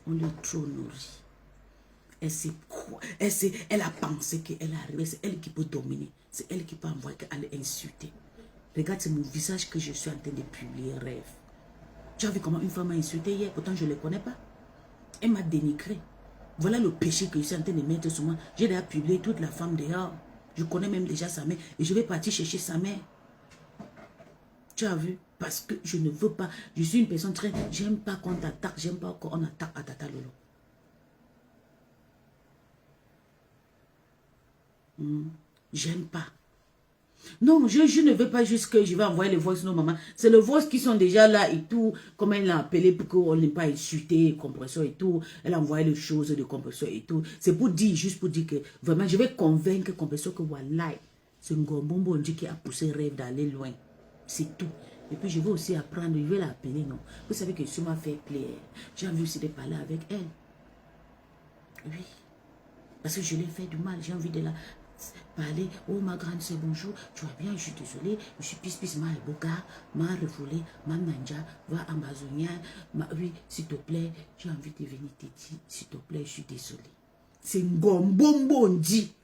On l'a trop nourri. Elle sait quoi? Elle a pensé qu'elle est arrivée, c'est elle qui peut dominer. C'est elle qui peut envoyer qu'elle insulter. Regarde, c'est mon visage que je suis en train de publier, Rêve. Tu as vu comment une femme m'a insulté hier, pourtant je ne le connais pas. Elle m'a dénigré. Voilà le péché que je suis en train de mettre sur moi. J'ai déjà publié toute la femme dehors. Je connais même déjà sa mère. Et je vais partir chercher sa mère. Tu as vu? Parce que je ne veux pas. Je suis une personne très... J'aime pas qu'on t'attaque. J'aime pas qu'on attaque à Tata Lolo. J'aime pas. Non, je ne veux pas juste que je vais envoyer les voices nos mamans. C'est les voices qui sont déjà là et tout. Comme elle l'a appelé pour qu'on n'ait pas insulté Compressor et tout. Elle a envoyé les choses de Compressor et tout. C'est pour dire, juste pour dire que vraiment, je vais convaincre Compressor que voilà, c'est un Ngombombo qui a poussé Rêve d'aller loin. C'est tout. Et puis je vais aussi apprendre, je vais l'appeler, non. Vous savez que je m'a fait plaisir. J'ai envie aussi de parler avec elle. Oui. Parce que je l'ai fait du mal. J'ai envie de la... parler, oh ma grande sœur, bonjour, tu vas bien, je suis désolée, je suis pis ma boga, ma refoulée, ma nanja, va ambazonia, oui, s'il te plaît, j'ai envie de venir te dire, s'il te plaît, je suis désolée. C'est Ngombombondi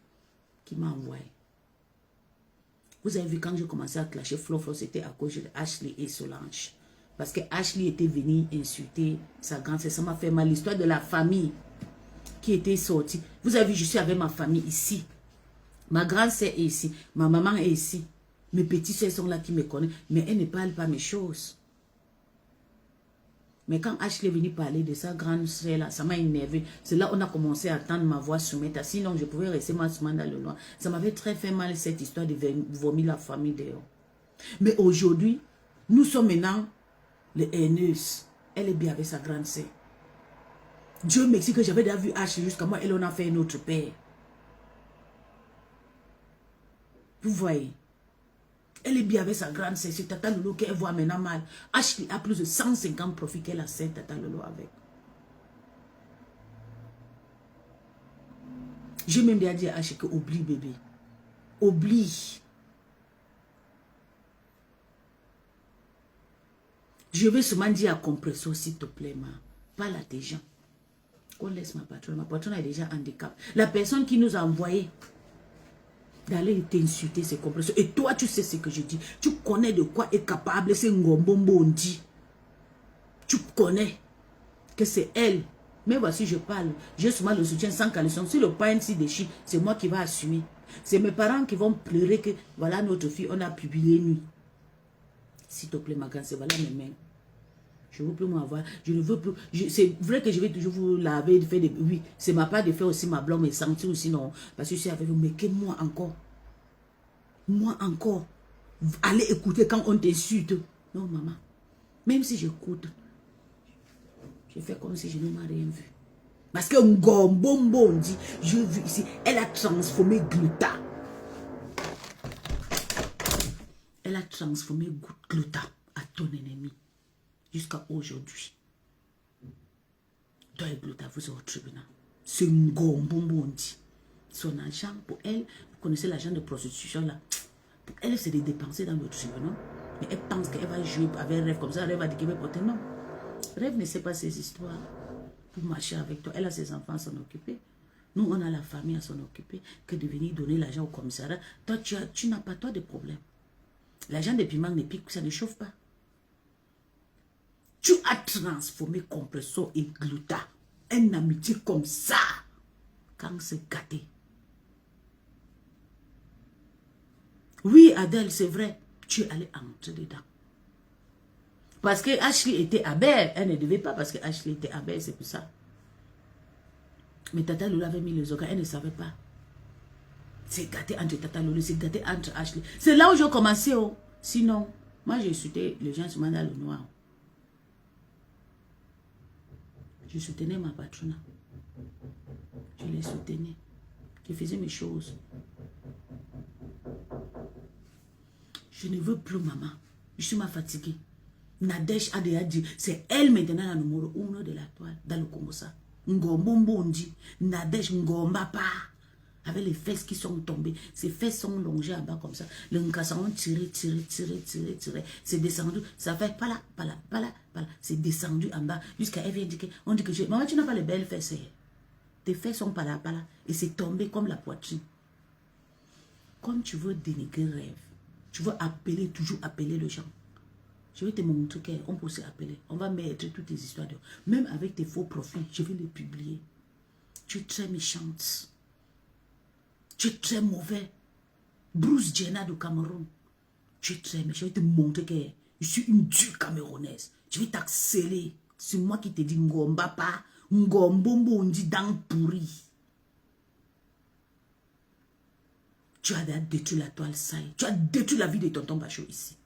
qui m'a envoyé. Vous avez vu quand j'ai commencé à clasher Flo, c'était à cause de Ashley et Solange. Parce que Ashley était venue insulter sa grande sœur, ça m'a fait mal, l'histoire de la famille qui était sortie. Vous avez vu, je suis avec ma famille ici. Ma grande sœur est ici, ma maman est ici. Mes petites sœurs sont là qui me connaissent, mais elles ne parlent pas mes choses. Mais quand Ashley est venue parler de sa grande sœur là, ça m'a énervé. C'est là qu'on a commencé à entendre ma voix soumettre. Sinon, je pouvais rester moi dans le noir. Ça m'avait très fait mal cette histoire de vomir la famille dehors. Mais aujourd'hui, nous sommes maintenant les haineuses. Elle est bien avec sa grande sœur. Dieu merci que j'avais déjà vu Ashley jusqu'à moi, elle en a fait un autre père. Vous voyez. Elle est bien avec sa grande sœur. C'est Tata Lolo qu'elle voit maintenant mal. Ashley a plus de 150 profits qu'elle a servi Tata Lolo avec. J'ai même déjà dit à Ashley que oublie bébé. Oublie. Je vais seulement dire à Compresso, s'il te plaît, ma. Parle à tes gens. Qu'on laisse ma patronne. Ma patronne est déjà handicap. La personne qui nous a envoyé d'aller t'insulter, c'est Compresso. Et toi, tu sais ce que je dis. Tu connais de quoi est capable, c'est Ngombombondi. Tu connais que c'est elle. Mais voici, je parle. J'ai souvent le soutien sans caleçon. Si le pain s'y déchire, c'est moi qui vais assumer. C'est mes parents qui vont pleurer que voilà notre fille, on a publié nuit. S'il te plaît, ma grande, c'est voilà mes mains. Je ne veux plus m'avoir. Je ne veux plus. C'est vrai que je vais toujours vous laver, faire des. Oui, c'est ma part de faire aussi ma blonde, mais sentir aussi non. Parce que je suis avec vous. Mais que moi encore. Moi encore. Allez écouter quand on t'insulte. Non, maman. Même si j'écoute, je fais comme si je ne m'ai rien vu. Parce que Ngombombo, on dit, je vu ici, elle a transformé Gluta. Elle a transformé Gluta à ton ennemi. Jusqu'à aujourd'hui. Toi et Gluta, vous êtes au tribunal. C'est Ngombombo, on dit. Son argent, pour elle, vous connaissez l'argent de prostitution là. Pour elle, c'est de dépenser dans le tribunal. Mais elle pense qu'elle va jouer avec un rêve comme ça. Rêve va dire qu'elle va porter. Non. Rêve ne sait pas ces histoires. Pour marcher avec toi. Elle a ses enfants à s'en occuper. Nous, on a la famille à s'en occuper. Que de venir donner l'argent au commissariat. Toi, tu n'as pas toi de problème. L'argent de piment ne pique, ça ne chauffe pas. Tu as transformé Compresso et Gluta. Une amitié comme ça. Quand c'est gâté. Oui, Adèle, c'est vrai. Tu es allé entrer dedans. Parce que Ashley était abeille. Elle ne devait pas parce que Ashley était abeille, c'est pour ça. Mais Tata Lolo avait mis les organes, elle ne savait pas. C'est gâté entre Tata Lolo, c'est gâté entre Ashley. C'est là où j'ai commencé. Oh. Sinon, moi j'ai insulté les gens sur dans le noir. Je soutenais ma patronne. Je les soutenais. Je faisais mes choses. Je ne veux plus maman. Je suis fatiguée. Nadège a déjà dit, c'est elle maintenant la numéro 1 de la toile dans le Congo ça. Ngombombo on dit, Nadège Ngombapa. Avec les fesses qui sont tombées. Ces fesses sont longées en bas comme ça. Le Nkassan tiré. C'est descendu. Ça fait pas là. C'est descendu en bas. Jusqu'à elle vient dire que, on dit que maman, tu n'as pas les belles fesses. Tes fesses sont pas là. Et c'est tombé comme la poitrine. Comme tu veux dénigrer rêve. Tu veux toujours appeler les gens. Je vais te montrer qu'on peut s'appeler. On va mettre toutes tes histoires. Même avec tes faux profils, je vais les publier. Tu es très méchante. Tu es très mauvais. Bruce Jenna du Cameroun. Tu es très méchant. Je vais te montrer que je suis une dure camerounaise. Je vais t'accélérer. C'est moi qui te dis Ngombapa. Ngombombo, on dit dang pourri. Tu as détruit la toile saille. Tu as détruit la vie de tonton Bachot ici.